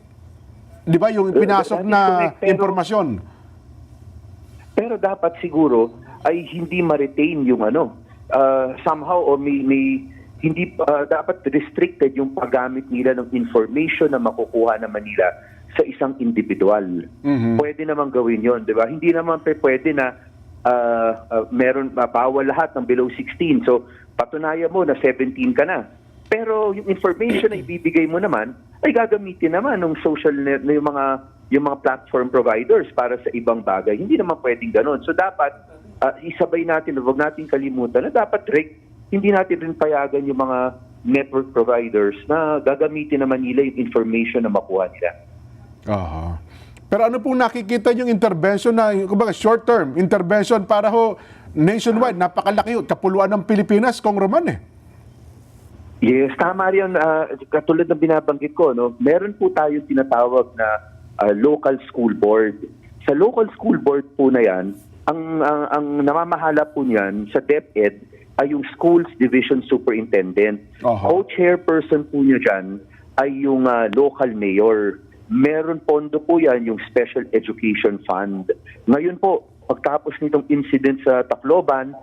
Di ba, yung pinasok That is na correct, pero- impormasyon? Pero dapat siguro ay hindi ma-retain yung somehow o may hindi dapat restricted yung paggamit nila ng information na makukuha naman nila sa isang individual. Pwede naman gawin yon, di ba? Hindi naman pwede na bawal lahat ng below 16. So, patunayan mo na 17 ka na. Pero yung information na ibibigay mo naman ay gagamitin naman ng yung mga platform providers para sa ibang bagay. Hindi naman pwedeng gano'n. So, dapat isabay natin, huwag natin kalimutan na dapat hindi natin rin payagan yung mga network providers na gagamitin naman nila yung information na makuha nila. Aha. Pero ano pong nakikita yung intervention na, kumbaga, short-term intervention para nationwide, napakalaki yun, kapuluan ng Pilipinas, Congressman Yes, tama rin. Katulad ng binabanggit ko, meron po tayong tinatawag na local school board. Sa local school board po na yan, ang namamahala po niyan sa DepEd ay yung Schools Division Superintendent. Co-chairperson po niya dyan ay yung local mayor. Meron pondo po yan yung Special Education Fund. Ngayon po, pagtapos nitong incident sa Tacloban,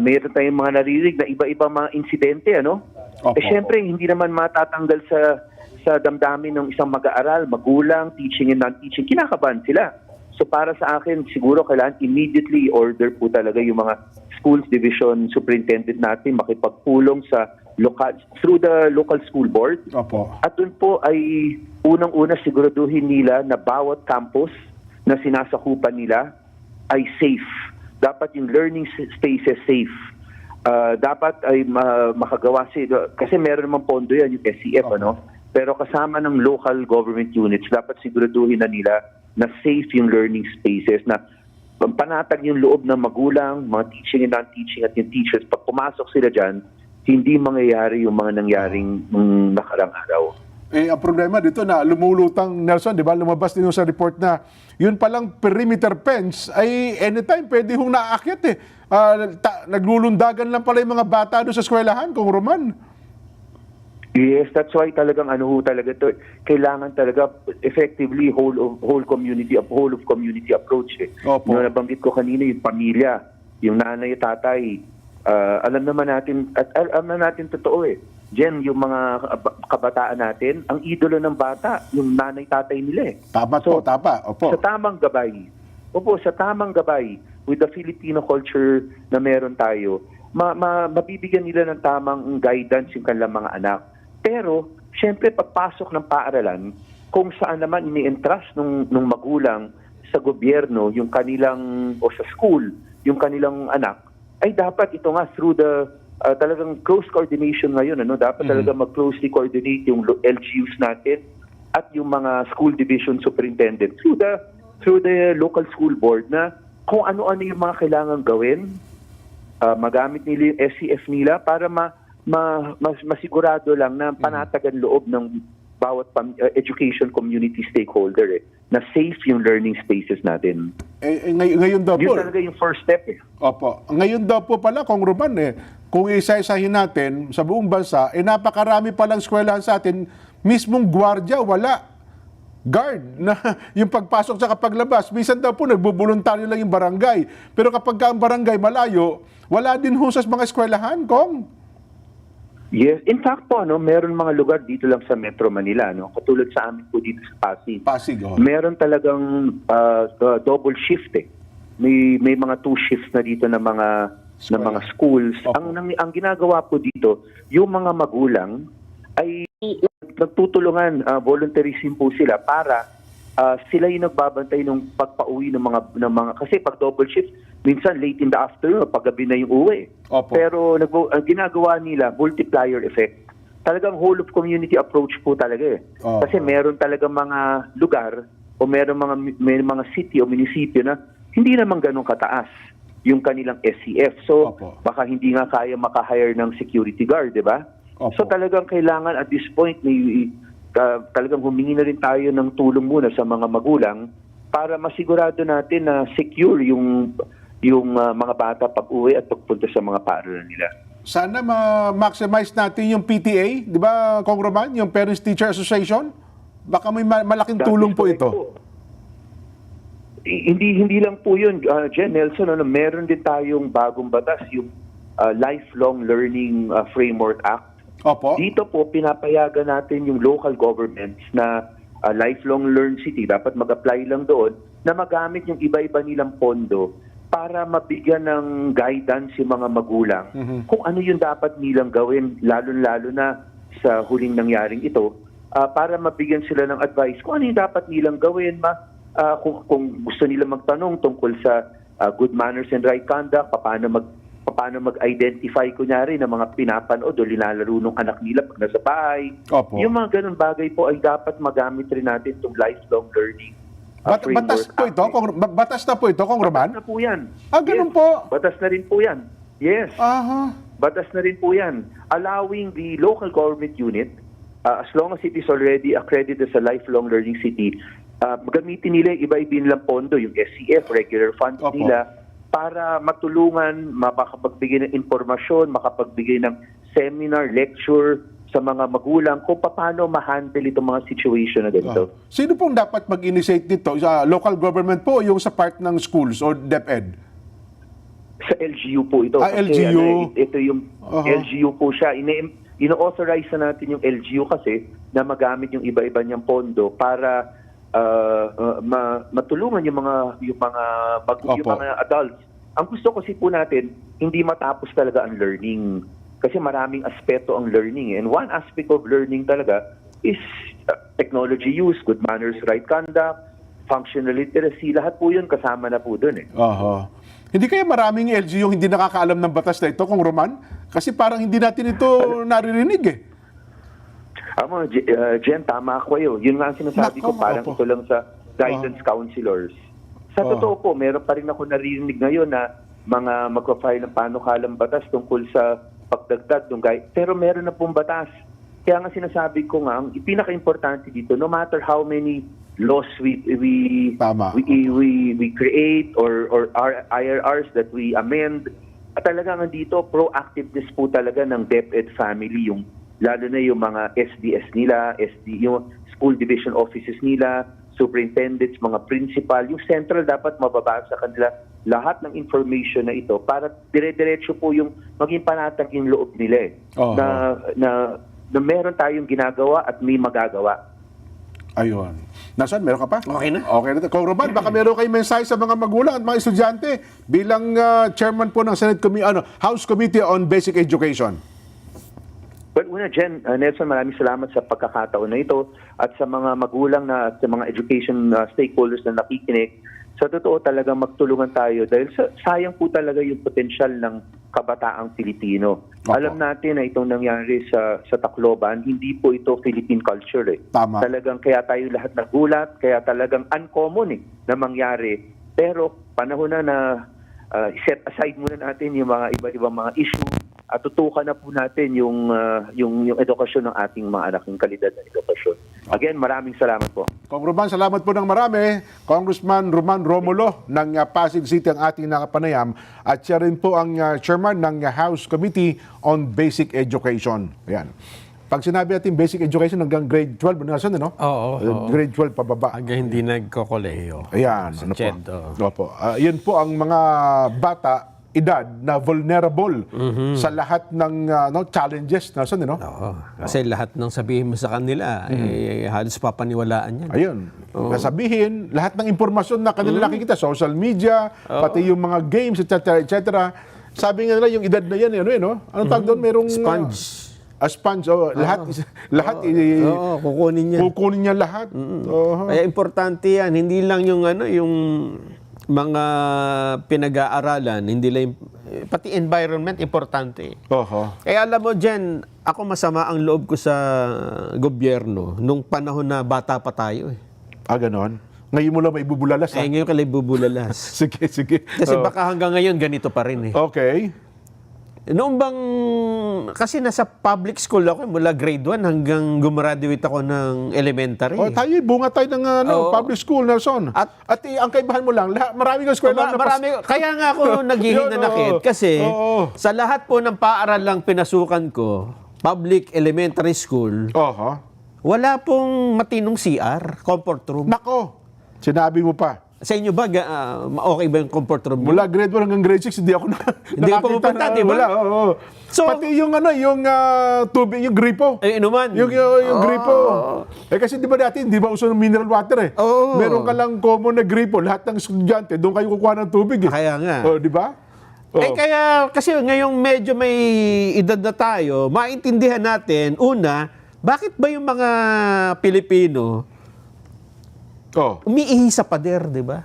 meron tayong mga naririnig na iba-iba mga insidente, Siyempre, hindi naman matatanggal sa damdamin ng isang mag-aaral, magulang, teaching and non-teaching. Kinakabahan sila. So para sa akin, siguro kailangan immediately order po talaga yung mga schools division superintendent natin makipagpulong through the local school board. Opo. At doon po ay unang-una siguraduhin nila na bawat campus na sinasakupan nila ay safe. Dapat yung learning spaces safe. Dapat ay makagawa kasi meron naman pondo yan yung SCF, Pero kasama ng local government units, dapat siguraduhin na nila na safe yung learning spaces, na panatag yung loob ng magulang, mga teaching and non-teaching at yung teachers. Pag pumasok sila dyan, hindi mangyayari yung mga nangyaring nakarang araw. Ang problema dito na lumulutang, Nelson, di ba, lumabas din sa report na yun palang perimeter fence ay anytime pwede hong naaakyat naglulundagan lang pala yung mga bata doon sa eskwelahan, kung Roman. Yes, that's why talagang talaga to. Kailangan talaga effectively whole of community approach. Opo. Yung nabanggit ko kanina, yung pamilya, yung nanay, tatay, alam naman natin totoo Jen, yung mga kabataan natin, ang idolo ng bata, yung nanay, tatay nila Tama po, tama. Opo. Sa tamang gabay, with the Filipino culture na meron tayo, mabibigyan nila ng tamang guidance yung kanilang mga anak. Pero, syempre, pagpasok ng paaralan, kung saan naman ini-entrust nung magulang sa gobyerno, yung kanilang, o sa school, yung kanilang anak, ay dapat ito nga through the talagang close coordination ngayon, dapat talaga mag-closely coordinate yung LGUs natin at yung mga school division superintendent through the local school board na kung ano-ano yung mga kailangan gawin, magamit nila yung SCF nila para masigurado lang na panatagan loob ng bawat education community stakeholder na safe yung learning spaces natin. Ngayon daw po. Yun talaga yung first step Opo. Ngayon daw po pala, Kong Roman, kung isa-isahin natin sa buong bansa, napakarami palang eskwelahan sa atin, mismong gwardiya, wala. Guard na yung pagpasok sa kapaglabas. Minsan daw po nagbubuluntaryo lang yung barangay. Pero kapag ang barangay malayo, wala din ho sa mga eskwelahan, Kong. Yes, in fact po, meron mga lugar dito lang sa Metro Manila, katulad sa amin po dito sa Pasig. Pasig, Meron talagang double shift May mga 2 shifts na dito ng mga schools. Opo. Ang ginagawa po dito, yung mga magulang ay nagtutulungan, volunteerism po sila para sila yung nagbabantay ng pagpauwi ng mga kasi pag double shift, minsan late in the afternoon, paggabi na yung uwi. Opo. Pero ang ginagawa nila, multiplier effect. Talagang whole of community approach po talaga Opo. Kasi meron talagang mga lugar o may mga city o munisipyo na hindi naman ganun kataas yung kanilang SCF. So, Opo. baka hindi nga kaya makahire ng security guard, di ba? Opo. So talagang kailangan at this point talagang humingi na rin tayo ng tulong muna sa mga magulang para masigurado natin na secure yung mga bata pag-uwi at pagpunta sa mga paaralan nila. Sana ma-maximize natin yung PTA, di ba, Kong Roman, yung Parents Teacher Association? Baka may malaking tulong po ito. Hindi lang po yun, Jen Nelson, meron din tayong bagong batas, yung Lifelong Learning Framework Act. Opo. Dito po, pinapayagan natin yung local governments na lifelong learn city, dapat mag-apply lang doon, na magamit yung iba-iba nilang pondo para mabigyan ng guidance yung mga magulang kung ano yung dapat nilang gawin, lalo-lalo na sa huling nangyaring ito, para mabigyan sila ng advice kung ano yung dapat nilang gawin, kung gusto nila magtanong tungkol sa good manners and right conduct, paano mag-identify kunyari ng mga pinapanood o nilalaro ng anak nila pag nasa bahay. Opo. Yung mga ganun bagay po ay dapat magamit rin natin itong lifelong learning framework. Batas po ito, batas na po ito, Kong Roman? Batas na po yan. Ganun Yes. po. Batas na rin po yan. Yes. Aha. Batas na rin po yan. Allowing the local government unit, as long as it is already accredited as a lifelong learning city, gamitin nila yung iba-iba nilang pondo, yung SCF, regular funds Opo. nila, para matulungan, makapagbigay ng informasyon, makapagbigay ng seminar, lecture sa mga magulang kung paano ma-handle itong mga situation na ganito. Sino pong dapat mag-initiate dito? Sa local government po o yung sa part ng schools or DepEd? Sa LGU po ito. Kasi, LGU. ito yung LGU po siya. Ino-authorize na natin yung LGU kasi na magamit yung iba-iba niyang pondo para matulungan yung mga adults. Ang gusto kasi po natin, hindi matapos talaga ang learning. Kasi maraming aspeto ang learning. And one aspect of learning talaga is technology use, good manners, right conduct, functional literacy. Lahat po yun kasama na po dun Aha. Hindi kaya maraming LGU yung hindi nakakaalam ng batas na ito, Kong Roman? Kasi parang hindi natin ito naririnig Jen, tama ako kayo. Yun nga ang sinasabi ko, parang Opo. ito lang sa guidance counselors. Sa totoo po, meron pa rin ako naririnig ngayon na mga magpa-file ng panukalang batas tungkol sa pagdagdag ng guide. Pero meron na pong batas. Kaya nga sinasabi ko nga, ang pinaka-importante dito, no matter how many laws we create or IRRs that we amend, talagang dito proactiveness po talaga ng DepEd family, yung lalo na yung mga SDS nila, yung school division offices nila, superintendents, mga principal, yung central dapat mababa sa kanila lahat ng information na ito para dire-diretso po yung maging panatag yung loob nila na meron tayong ginagawa at may magagawa. Ayun. Nasaan? Meron ka pa? Okay na. Okay na. Kong Roman, baka meron kayong mensahe sa mga magulang at mga estudyante bilang chairman po ng House Committee on Basic Education. Well, una, Jen, Nelson, maraming salamat sa pagkakataon na ito at sa mga magulang na at sa mga education stakeholders na nakikinig. Sa totoo talagang magtulungan tayo dahil sayang po talaga yung potensyal ng kabataang Pilipino. Opo. Alam natin na itong nangyari sa Tacloban, hindi po ito Philippine culture. Tama. Talagang kaya tayo lahat nagulat, kaya talagang uncommon na mangyari. Pero panahon na set aside muna natin yung mga iba-ibang mga issue at tutukan na po natin yung edukasyon ng ating mga anak, yung kalidad ng edukasyon. Again, maraming salamat po. Kong Roman, salamat po ng marami. Congressman Roman Romulo ng Pasig City ang ating nakapanayam at siya rin po ang chairman ng House Committee on Basic Education. Ayan. Pag sinabi natin basic education hanggang grade 12, nasan, no? Oo. Grade 12 pababa. Hanggang hindi nagkokolehiyo. Ayan. Sa Ano CHED, po? Opo. Yun po ang mga bata edad na vulnerable sa lahat ng challenges, nasan, no? Oo. Kasi lahat ng sabihin mo sa kanila, halos papaniwalaan yan. Ayun. Sabihin, lahat ng impormasyon na kanila nakikita, social media, pati yung mga games, etc., etc. Sabi nga nila, yung edad na yan, no? Anong tawag doon? Merong... Sponge. Sponge. Lahat, Kukunin yan. kukunin niya lahat. Kaya importante yan. Hindi lang yung yung mga pinag-aaralan, hindi lang, pati environment, importante. Kaya alam mo, Jen, ako masama ang loob ko sa gobyerno nung panahon na bata pa tayo. Ganon. Ngayon mo lang may bubulalas, ha? Ngayon ka lang bubulalas. Sige. Kasi baka hanggang ngayon ganito pa rin. Okay. Noong bang, kasi nasa public school ako mula grade 1 hanggang gumraduate ako ng elementary. Tayo, bunga tayo ng public school, Nelson. At ang kaibahan mo lang, marami kang eskwela na Kaya nga ako naghihinanakit kasi sa lahat po ng paaralang pinasukan ko, public elementary school, wala pong matinong CR, comfort room. Nako, sinabi mo pa. Sa inyo ba, okay ba yung comfort room? Mula grade 1 hanggang grade 6, hindi ako Hindi ka pumunta, di ba? Wala, So, pati yung tubig, yung gripo. Inuman. Yung gripo. Kasi di ba dati, hindi ba uso ng mineral water, eh? Meron ka lang common na gripo. Lahat ng estudyante, doon kayo kukuha ng tubig, eh. Kaya nga. Di ba? Kaya, kasi ngayong medyo may edad na tayo, maintindihan natin, una, bakit ba yung mga Pilipino umiihi sa pader, di ba?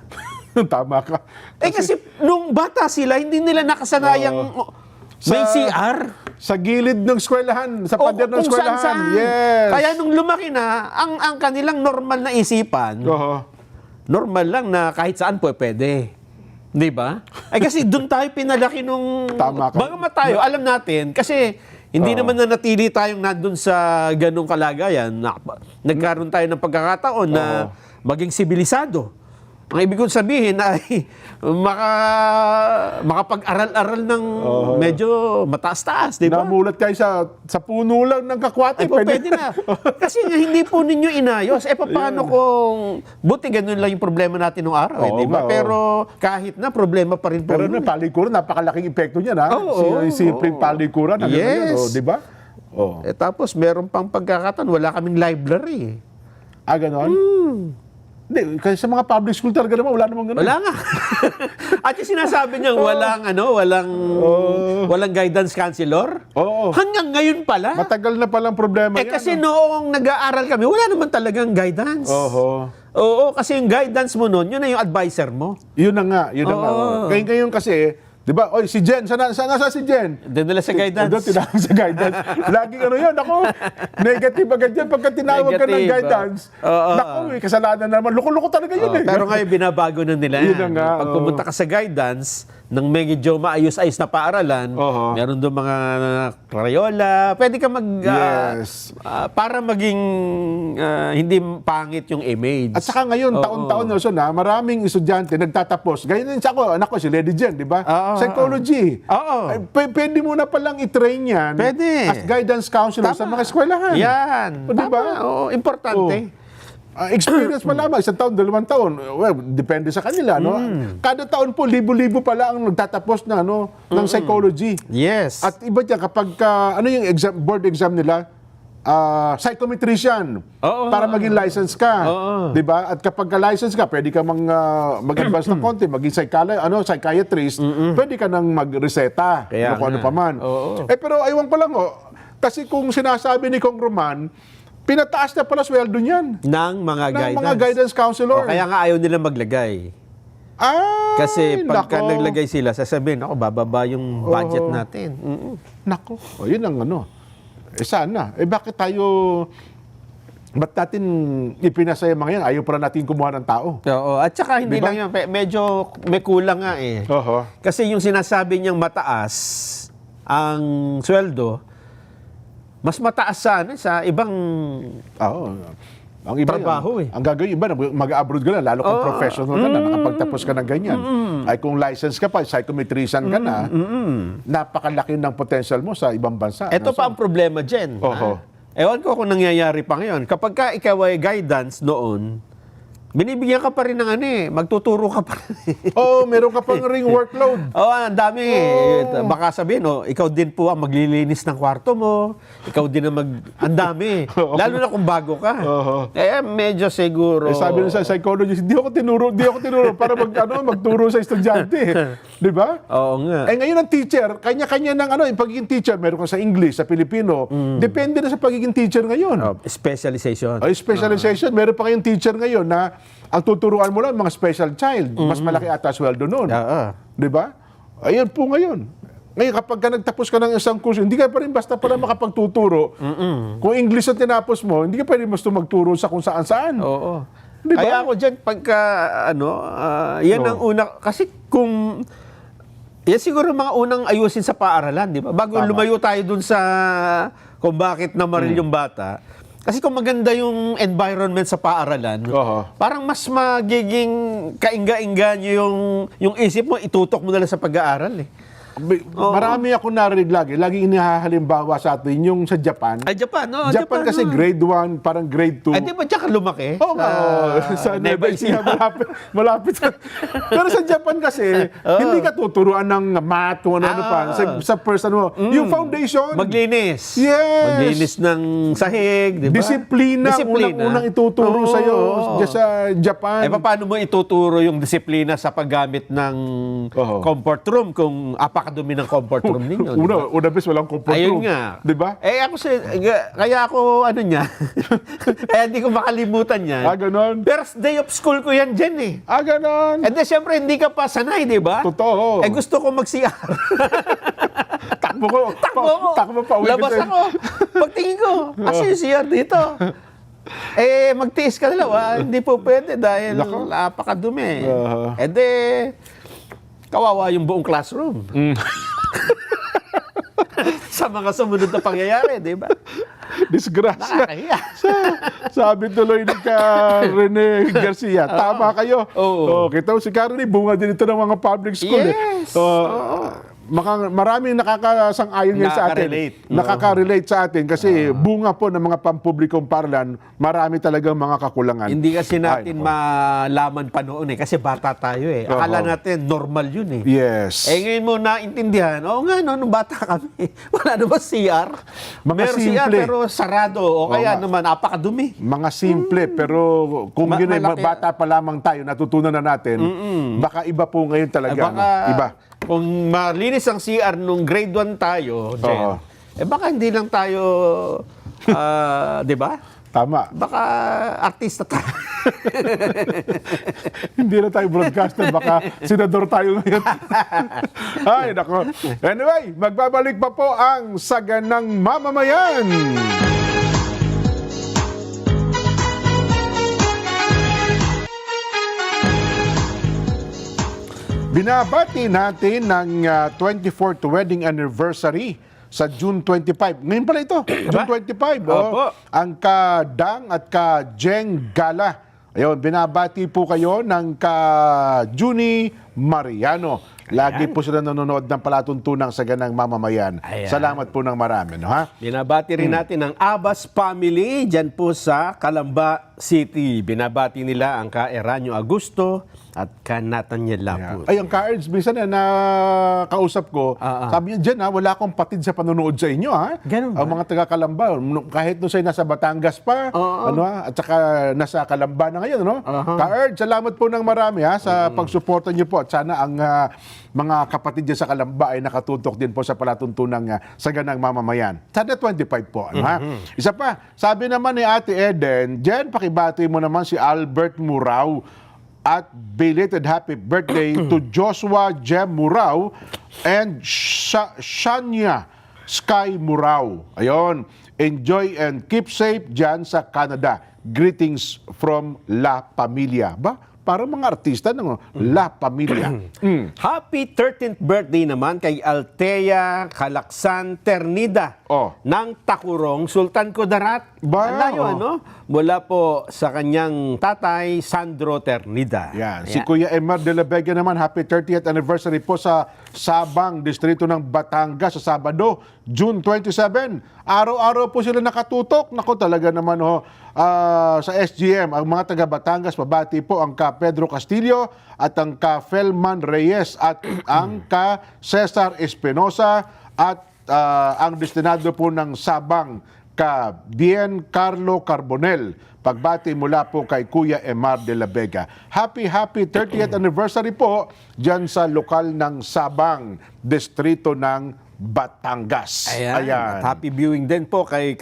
Tama ka. Kasi nung bata sila, hindi nila nakasanayang may CR. Sa gilid ng eskwelahan, sa pader ng Kung eskwelahan. saan-saan. Yes. Kaya nung lumaki na, ang kanilang normal na isipan, normal lang na kahit saan pwede. Di ba? Kasi doon tayo pinalaki nung... Tama ka. Bago tayo, alam natin, kasi hindi naman na natili tayong nandun sa ganung kalagayan. Nagkaroon tayo ng pagkakataon na maging sibilisado. Ang ibig kong sabihin ay makapag-aral-aral ng medyo mataas-taas, di ba? Namulat kayo sa puno lang ng kakwate. Pwede na. Kasi nga, hindi po ninyo inayos. Paano kung... Buti ganun lang yung problema natin nung araw, di ba? Pero kahit na, problema pa rin po. Pero na palikuran, napakalaking epekto niyan, ha? Simpleng palikuran. Yes. Di ba? Tapos, meron pang pagkakataon, wala kaming library. Ganon? Hindi, kasi sa mga public school talaga naman, wala namang gano'n. Wala nga. At yung sinasabi niya, walang guidance counselor. Hanggang ngayon pala. Matagal na palang problema yan. Kasi noong nag-aaral kami, wala naman talagang guidance. Kasi yung guidance mo noon, yun na yung advisor mo. Yun na nga. Ngayon kasi, di ba? Si Jen, sana si Jen? Dinala sa guidance. Doon tinawag sa guidance. Laging yun, ako, negative agad yan pagka tinawag ka ng guidance. Naku, kasalanan naman. Loko-loko talaga yun, eh. Pero ngayon, binabago na nila yan. Yun na nga. Pag pumunta ka sa guidance, ng medyo maayos-ayos na paaralan, meron doon mga Crayola, pwede ka para maging hindi pangit yung image. At saka ngayon, taon-taon maraming estudyante nagtatapos. Ganyan din ako, anak ko si Lady Jen, di ba? Psychology. Pwede mo na palang i-train yan as guidance counselor sa mga eskwelahan. Yan. Di ba? Importante. Experience pa lamang, 1 taon, 2 taon. Well, depende sa kanila, no? Kada taon po, libo-libo pala ang nagtatapos na, ng psychology. Yes. At iba dyan, kapag, yung board exam nila, psychometrician, para maging license ka. Di ba? At kapag license ka, pwede ka mag-advance ng konti, maging psychiatrist, pwede ka nang mag-reseta, kung ano pa man. Pero aywan ko lang, kasi kung sinasabi ni Kong Roman, pinataas na pala sweldo niyan. Ng mga guidance counselor. Kaya nga ayaw nila maglagay. Kasi pagka naglagay sila, sasabihin, bababa yung budget natin. Nako. Yun ang sana. Bakit ba't natin ipinasaya mga yan? Ayaw pala natin kumuha ng tao. At saka hindi lang yun, medyo may kulang nga eh. Kasi yung sinasabi niyang mataas, ang sweldo, mas mataas sa ibang Oo. Ang iba Trabaho, ang gagawin iba, mag-abroad ka na, lalo kung professional ka na, nakapagtapos ka ng ganyan. Ay kung license ka pa, psychometrician ka na, napakalaki ng potential mo sa ibang bansa. Ito pa ang problema, Jen. Oho. Ewan ko kung nangyayari pa ngayon. Kapag ka ikaw ay guidance noon, binibigyan ka pa rin ng magtuturo ka pa rin. Meron ka pang ring workload. Ang dami. Baka sabihin, ikaw din po ang maglilinis ng kwarto mo. Ikaw din ang ang dami. Lalo na kung bago ka. Medyo siguro. Sabi ng sa psychologist, di ako tinuro para magturo sa estudyante. Di ba? Oo nga. Ngayon ang teacher, kanya-kanya ng yung pagiging teacher, meron ka sa English, sa Pilipino, depende na sa pagiging teacher ngayon. Specialization. Ay, specialization. Meron pa kayong teacher ngayon na ang tuturuan mo lang mga special child. Mas malaki ata sweldo nun. Di ba? Ayun po ngayon. Ngayon, kapag ka nagtapos ka ng isang kurso, hindi ka pa rin basta para makapagtuturo. Kung English ang tinapos mo, hindi ka pwede basta magturo sa kung saan-saan. Oo. Di ba? Kaya ako dyan, pagka, yan ang una, kasi kung, yan siguro mga unang ayusin sa paaralan, di ba? Bago lumayo tayo dun sa, kung bakit namaril yung bata. Kasi kung maganda yung environment sa paaralan, parang mas magiging kaingga-ingga yung isip mo, itutok mo na lang sa pag-aaral eh. Marami ako narinig lagi. Lagi inihahalimbawa sa atin yung sa Japan. Ay, Japan, no? Japan kasi grade 1, parang grade 2. Ay, di ba diyan ka lumaki? Oo nga. Sa Nueva Ecija, malapit. Pero sa Japan kasi, hindi ka tuturuan ng math kung ano pa. Sa person mo. Yung foundation. Maglinis. Yes. Maglinis ng sahig, di ba? Disiplina. Unang ituturo sa'yo sa Japan. Paano mo ituturo yung disiplina sa paggamit ng comfort room kung apakadumi ng comfort room ninyo? Una bes, walang comfort room. Ayun nga. Di ba? Kaya ako, niya, kaya hindi ko makalimutan yan. Ganon. First day of school ko yan dyan eh. Ganon. And then, syempre, hindi ka pa sanay, di ba? Totoo. Gusto ko mag-CR. Takbo pa. Labas ako. Pagtingin ko, kasi yung CR dito. Magtiis ka na lang. Hindi po pwede dahil napakadumi. Kawawa yung buong classroom. Sa mga sumunod na pangyayari, di ba? Disgrasya. Nakakahiya. Sabi tuloy ni Rene Garcia, tama kayo. Kita mo si Karen, bunga din ito ng mga public school. Yes. Maraming nakakasang-ayon ngayon sa atin. Nakaka-relate sa atin kasi bunga po ng mga pampublikong paaralan, marami talagang mga kakulangan. Hindi kasi natin malaman pa noon kasi bata tayo eh. Akala natin normal yun eh. Yes. Ngayon mo naintindihan, nung bata kami, wala naman CR. Meron simple. CR pero sarado o kaya naman napakadumi. Mga simple, pero kung yun ay bata pa lamang tayo, natutunan na natin, baka iba po ngayon talaga. Iba. Kung malinis ang CR nung grade 1 tayo, Jen, baka hindi lang tayo, di ba? Tama. Baka artista tayo. Hindi na tayo broadcaster, baka senador tayo ngayon. Ay, nako. Anyway, magbabalik pa po ang Saganang Mamamayan. Binabati natin ng 24th wedding anniversary sa June 25. Ngayon pala ito, June 25. Ang ka-Dang at ka-Jeng Gala. Ayun, binabati po kayo ng ka-Juni Mariano. Lagi po sila nanonood ng palatuntunang Saganang Mamamayan. Salamat po ng marami. No, ha? Binabati rin natin ang Abbas family dyan po sa Calamba City. Binabati nila ang ka-Eranio Augusto at ka-Nathaniel Laput. Ay, ang ka-Erds, minsan na kausap ko, sabi niya, dyan wala akong patid sa panonood sa inyo. Ganun ba? Ang mga taga-Kalamba, kahit nung sa'yo nasa Batangas pa, at saka nasa Kalamba na ngayon. Ka-Erds, salamat po ng marami sa pagsuporta niyo po. At sana ang mga kapatid dyan sa Kalamba ay nakatutok din po sa palatuntunang Saganang Mamamayan. Sana 25 po. Isa pa, sabi naman ni Ate Eden, Jen, pakibati mo naman si Albert Murao at belated happy birthday to Joshua Jem Murao and Shania Sky Murao. Ayon, enjoy and keep safe dyan sa Canada. Greetings from La Familia. Ba? para mga artista ng La Familia. Happy 13th birthday naman kay Althea Calaksan Ternida Oh. ng Takurong, Sultan Kudarat. Ba, Layo, oh. ano? Mula po sa kanyang tatay, Sandro Ternida. Yan. Si Kuya Emar de la Vega naman, happy 30th anniversary po sa Sabang, distrito ng Batangas sa Sabado, June 27. Araw-araw po sila nakatutok. Naku, talaga naman sa SGM, ang mga taga Batangas, pabati po ang ka Pedro Castillo at ang ka Felman Reyes at ang ka Cesar Espinosa at ang destinado po ng Sabang, ka Bien Carlo Carbonel. Pagbati mula po kay Kuya Emar de la Vega. Happy 30th anniversary po dyan sa lokal ng Sabang, distrito ng Batangas. Ayan. At happy viewing din po kay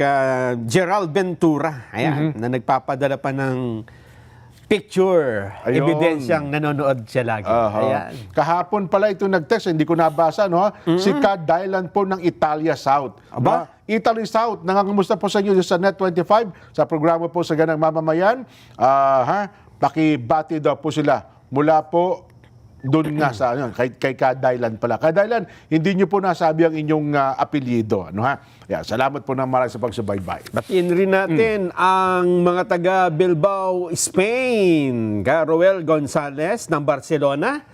Gerald Ventura. Ayan, na nagpapadala pa ng picture. Ayun. Ebidensyang nanonood siya lagi. Ayan. Kahapon pala ito nag-text, hindi ko nabasa, no? Si Ka Dylan po ng Italia South. Aba? No? Italy South, nangangamusta po sa inyo sa Net25, sa programa po sa Ganang Mamamayan. Pakibati daw po sila mula po doon nga sa kay Ka Dylan pala. Ka Dylan, hindi nyo po nasabi ang inyong apelyido. Ano, ha? Yeah, salamat po ng marami sa pagsubaybay. Batiin rin natin ang mga taga Bilbao, Spain. Roel Gonzalez ng Barcelona,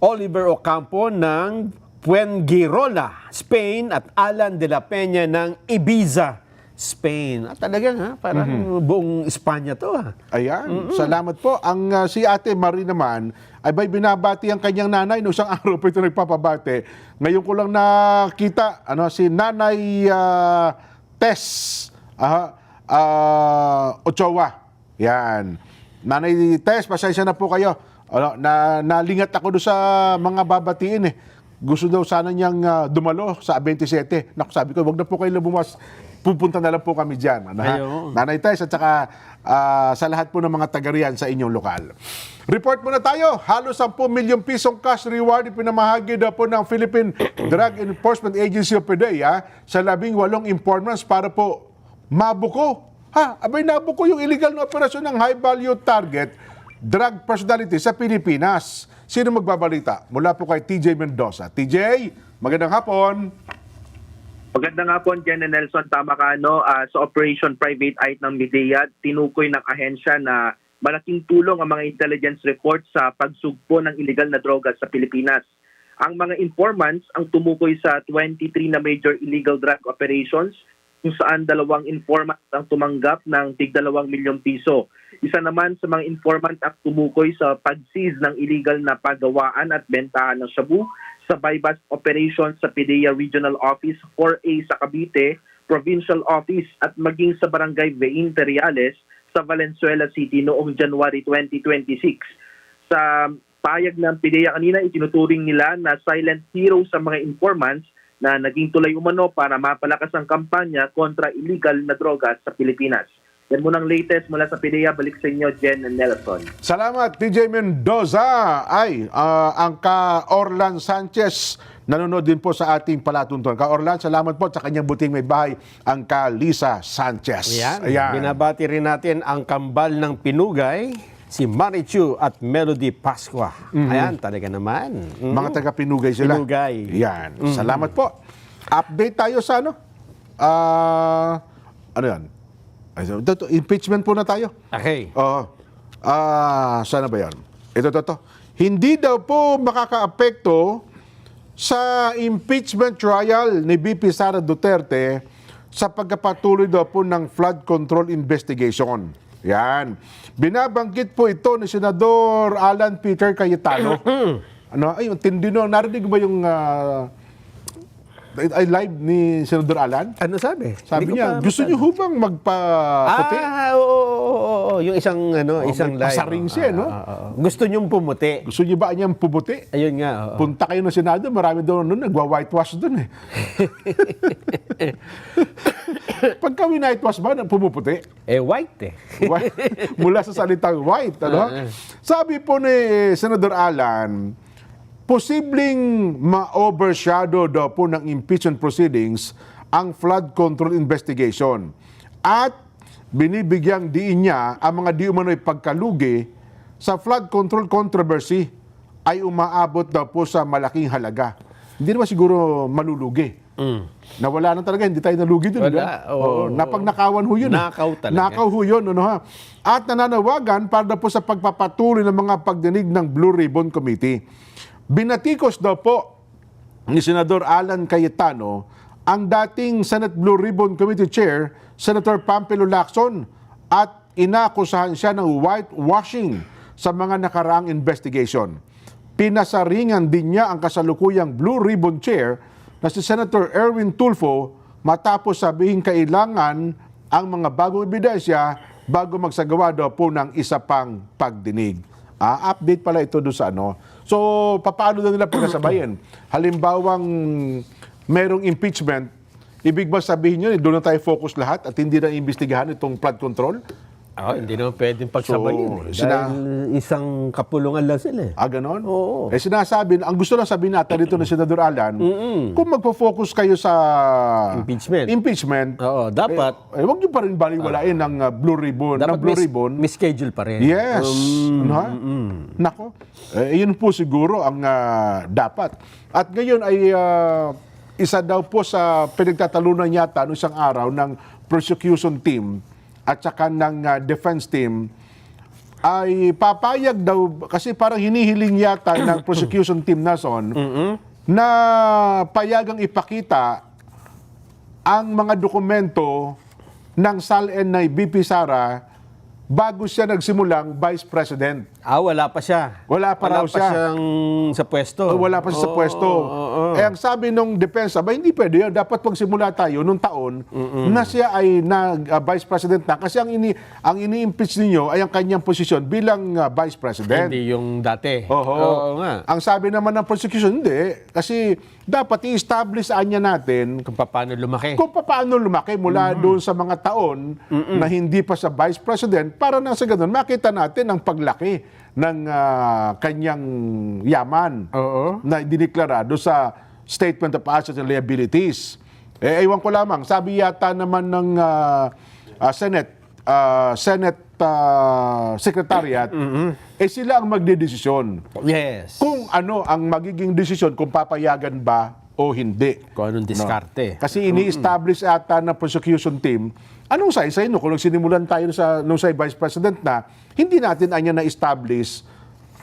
Oliver Ocampo ng Fuengirola, Spain, at Alan de la Peña ng Ibiza, Spain. At talagang parang buong Espanya to. Ayan, salamat po. Ang si Ate Marie naman, ay binabati ang kanyang nanay. No, isang araw po ito nagpapabati. Ngayon ko lang nakita, si Nanay Tess Ochoa. Yan. Nanay Tess, pasensya na po kayo. Nalingat ako doon sa mga babatiin eh. Gusto daw sana niyang dumalo sa 27. Naku, sabi ko, wag na po kayo lumuwas. Pupunta na lang po kami dyan. Nanay Tess at saka sa lahat po ng mga taga-riyan sa inyong lokal. Report muna tayo. Halos 10 milyong pisong cash reward pinamahagi daw po ng Philippine Drug Enforcement Agency of PDEA sa 18 informants para po mabuko. Nabuko yung illegal na operasyon ng high-value target drug personality sa Pilipinas. Sino magbabalita? Mula po kay TJ Mendoza. TJ, magandang hapon. Magandang hapon, Jen and Nelson. Tama ka, sa Operation Private Eye ng Midea, tinukoy ng ahensya na malaking tulong ang mga intelligence reports sa pagsugpo ng illegal na droga sa Pilipinas. Ang mga informants ang tumukoy sa 23 na major illegal drug operations kung saan 2 informant ang tumanggap ng tig-2 milyong piso. Isa naman sa mga informant ang tumukoy sa pag-seize ng illegal na pagawaan at bentahan ng shabu sa buy-bust operation sa PDEA Regional Office 4A sa Cavite, Provincial Office at maging sa Barangay 20 Reales sa Valenzuela City noong January 2026. Sa payag ng PDEA kanina, itinuturing nila na silent hero sa mga informants na naging tulay umano para mapalakas ang kampanya kontra illegal na droga sa Pilipinas. Yan munang latest mula sa PDEA. Balik sa inyo, Jen and Nelson. Salamat, TJ Mendoza. Ang ka Orlan Sanchez, nanonood din po sa ating palatuntunan. Ka Orlan, salamat po sa kanyang buting may bahay, ang ka Lisa Sanchez. Ayan. Binabati rin natin ang kambal ng Pinugay, si Marichu at Melody Pascua. Ayan, talaga naman. Mga taga-Pinugay sila. Pinugay. Yan. Salamat po. Update tayo sa ano yan? Impeachment po na tayo. Okay. Oo. Sana ba yan? Ito. Hindi daw po makakaapekto sa impeachment trial ni VP Sara Duterte sa pagpapatuloy daw po ng flood control investigation. Yan. Binabanggit po ito ni Senador Alan Peter Cayetano. Tindi no. Narinig ba yung live ni Senador Alan? Ano sabi? Sabi niya, gusto niyo hubang magpaputi? Oo. Yung isang isang live. Pasaring siya, no? Gusto niyong pumuti. Gusto niyo ba niyang puputi? Ayun nga. Punta kayo ng Senado, marami daw nun, nagwa-whitewash dun eh. Pagka whitewash ba, pumuputi? White eh. Mula sa salitang white, ano? Sabi po ni Senador Alan, posibleng ma-overshadow daw po ng impeachment proceedings ang flood control investigation. At binibigyang diin niya ang mga di umano'y pagkalugi sa flood control controversy ay umaabot daw po sa malaking halaga. Hindi naman siguro malulugi. Nawala na talaga, hindi tayo nalugi dun. Wala, Napagnakawan ho yun. Nakaw talaga. Nakaw ho yun. Ano, ha? At nananawagan para po sa pagpapatuloy ng mga pagdinig ng Blue Ribbon Committee. Binatikos daw po ni Senador Alan Cayetano ang dating Senate Blue Ribbon Committee Chair, Senator Pampilo Lacson, at inakusahan siya ng whitewashing sa mga nakaraang investigation. Pinasaringan din niya ang kasalukuyang Blue Ribbon Chair na si Senator Erwin Tulfo matapos sabihin kailangan ang mga bagong ebidensya bago magsagawa daw po ng isa pang pagdinig. Update pala ito doon sa ano. So, paano na nila pagkasabayin? Halimbawang merong impeachment, ibig ba sabihin nyo, doon na tayo focus lahat at hindi na imbestigahan itong flood control? Hindi naman pwedeng pagsabayin. So, dahil isang kapulungan lang sila. Ganon? Oo. Sinasabi, ang gusto lang sabihin natin dito ng Senador Alan, kung magpo-focus kayo sa impeachment, dapat. Huwag nyo pa rin baliwalain ng Blue Ribbon. Dapat ng Blue Ribbon. may schedule pa rin. Yes. Ano, ha? Nako. Yun po siguro ang dapat. At ngayon ay isa daw po sa pinagtatalunan yata noong isang araw ng prosecution team at saka ng defense team ay papayag daw, kasi parang hinihiling yata ng prosecution team na na payagang ipakita ang mga dokumento ng SALN na BP Sara bago siya nagsimulang Vice President. Wala pa siya. Wala pa raw siya. siyang sa pwesto. Wala pa siya sa pwesto. Ang sabi nung depensa, hindi pwede yun. Dapat magsimula tayo nung taon na siya ay Vice President na. Kasi ang ini-impeach ninyo ay ang kanyang posisyon bilang Vice President. Hindi yung dati. Oo nga. Ang sabi naman ng prosecution, hindi. Kasi dapat i-establish niya natin Kung paano lumaki. kung paano lumaki mula doon sa mga taon na hindi pa sa Vice President para na sa ganun makita natin ang paglaki ng kanyang yaman na diniklarado sa Statement of Assets and Liabilities. Ewan ko lamang, sabi yata naman ng Senate Secretariat, sila ang magdedesisyon. Yes. Kung ano ang magiging desisyon, kung papayagan ba o hindi. Kung anong diskarte. Kasi ini-establish ata ng prosecution team, anong say no? Kung nagsinimulan tayo nung sa Vice President na, hindi natin anya na-establish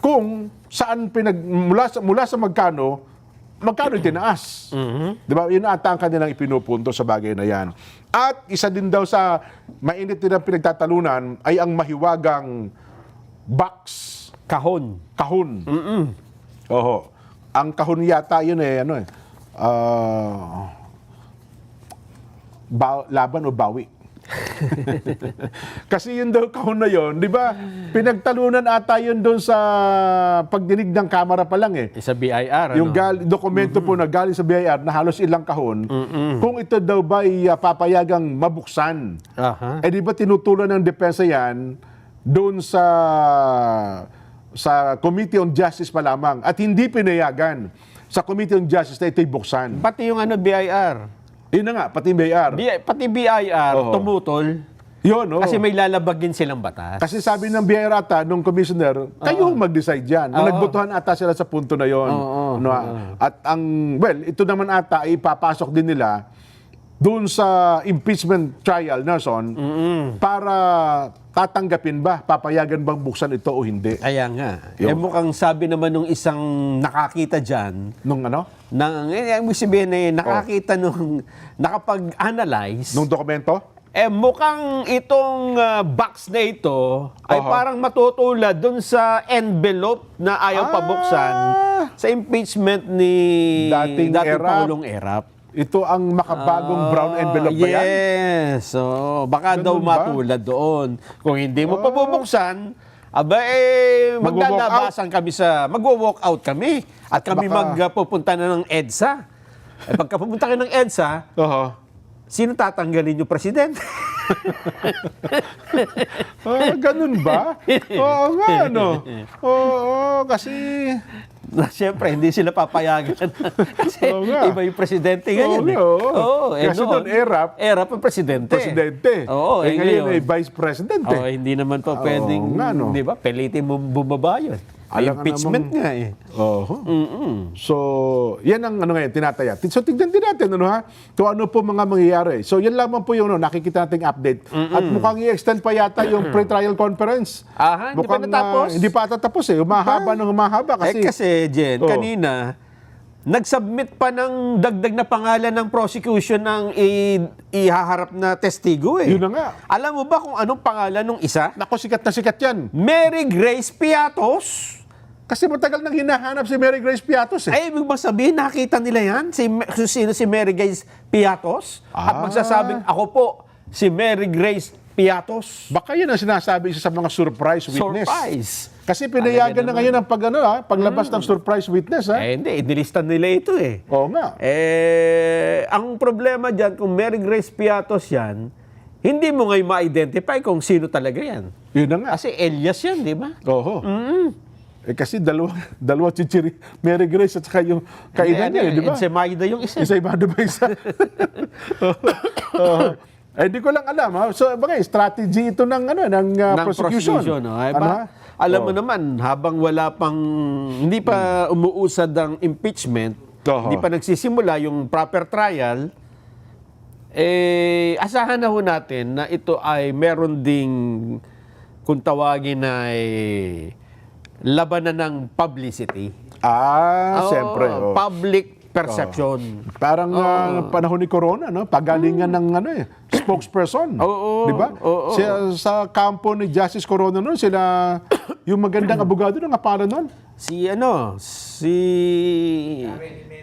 kung saan mula sa magkano tinaas. Di ba? Yun ata ang kanilang ipinupunto sa bagay na yan. At isa din daw sa mainit din ang pinagtatalunan ay ang mahiwagang box. Kahon. Oho. Ang kahon yata yun laban o bawi. Kasi yun daw kahon na yun, di ba? Pinagtalunan ata yun doon sa pagdinig ng kamera pa lang Sa BIR. Yung dokumento po na galing sa BIR na halos ilang kahon, kung ito daw ba ay papayagang mabuksan. Di ba tinutulan ng depensa yan doon sa Committee on Justice pa lamang at hindi pinayagan sa Committee on Justice na ito'y buksan. Pati yung BIR. Yun na nga, pati BIR. Pati BIR, tumutol. Yun, Kasi may lalabagin silang batas. Kasi sabi ng BIR ata, nung commissioner, kayo mag-decide yan. Nagbotohan ata sila sa punto na yon. At ito naman ata ay ipapasok din nila doon sa impeachment trial, Nelson, para tatanggapin ba, papayagan bang buksan ito o hindi. Kaya nga. Mukhang sabi naman nung isang nakakita dyan, Nung ano? ang sabihin nakakita nung nakapag-analyze, Nung dokumento? mukhang itong box na ito ay parang matutulad dun sa envelope na ayaw pabuksan sa impeachment ni Dating Pangulong Erap. Ito ang makabagong brown envelope ba yan? Yes. So, baka daw Ganun ba? matulad doon. Kung hindi mo pabubuksan, maglalabasan kami magwo-walk out kami. At kami magpupunta na ng EDSA. Pagka pupunta kayo ng EDSA, sino tatanggalin yung presidente? Ganun ba? Oo nga, ano? Oo, kasi Siyempre, hindi sila papayagan. Kasi Oo nga. iba yung presidente ngayon. Oo, oo. Kasi noon, doon, ERAP ang presidente. Presidente. Oo, Ngayon ay Vice President. Oo, hindi naman pa pwedeng, nga, no? di ba, pilitin mo bumaba yun. May Alam ka impeachment namang- nga eh. So, yan ang ano ngayon, tinataya. So, tignan din natin, ano ha, kung ano po mga mangyayari. So, yan lamang po yung nakikita nating update. At mukhang i-extend pa yata yung pre-trial conference. Aha, hindi pa Mukhang, natapos? hindi pa tatapos eh. Humahaba ng humahaba kasi. Kasi, Jen, Oo. kanina, nag-submit pa ng dagdag na pangalan ng prosecution ng ihaharap na testigo eh. Yun na nga. Alam mo ba kung anong pangalan ng isa? Nako, sikat na sikat yan. Mary Grace Piatos. Kasi matagal nang hinahanap si Mary Grace Piatos eh. Ay, ibig ba sabihin, nakita nila yan? Sino si Mary Grace Piatos? At magsasabing, ako po, si Mary Grace Piatos. Baka yun ang sinasabi isa sa mga surprise witness. Surprise! Kasi pinayagan na ngayon ang paglabas ng surprise witness. Ha? Eh, hindi. Inilistan nila ito eh. Oo nga. Ang problema dyan, kung Mary Grace Piatos yan, hindi mo ngayon ma-identify kung sino talaga yan. Yun na nga. Kasi Elias yan, di ba? Oo. Kasi dalawa chichiri, Mary Grace at saka yung kainan niya, di ba? Ensemada yung isa. Isa iba ba isa? Eh, di ko lang alam. Ha? So, bagay, strategy ito ng prosecution. No? Ay, Ano, ha? alam mo naman, habang wala pang, hindi pa umuusad ang impeachment, Oo. hindi pa nagsisimula yung proper trial, asahan na ho natin na ito ay meron ding, kung tawagin ay labanan ng publicity. Siyempre. Oh. Public perception. Parang panahon ni Corona, no? Pagalingan ng spokesperson. Oo. Di ba? Oo. Sa kampo ni Justice Corona noon, sila, yung magandang abogado ng pangalan noon. Si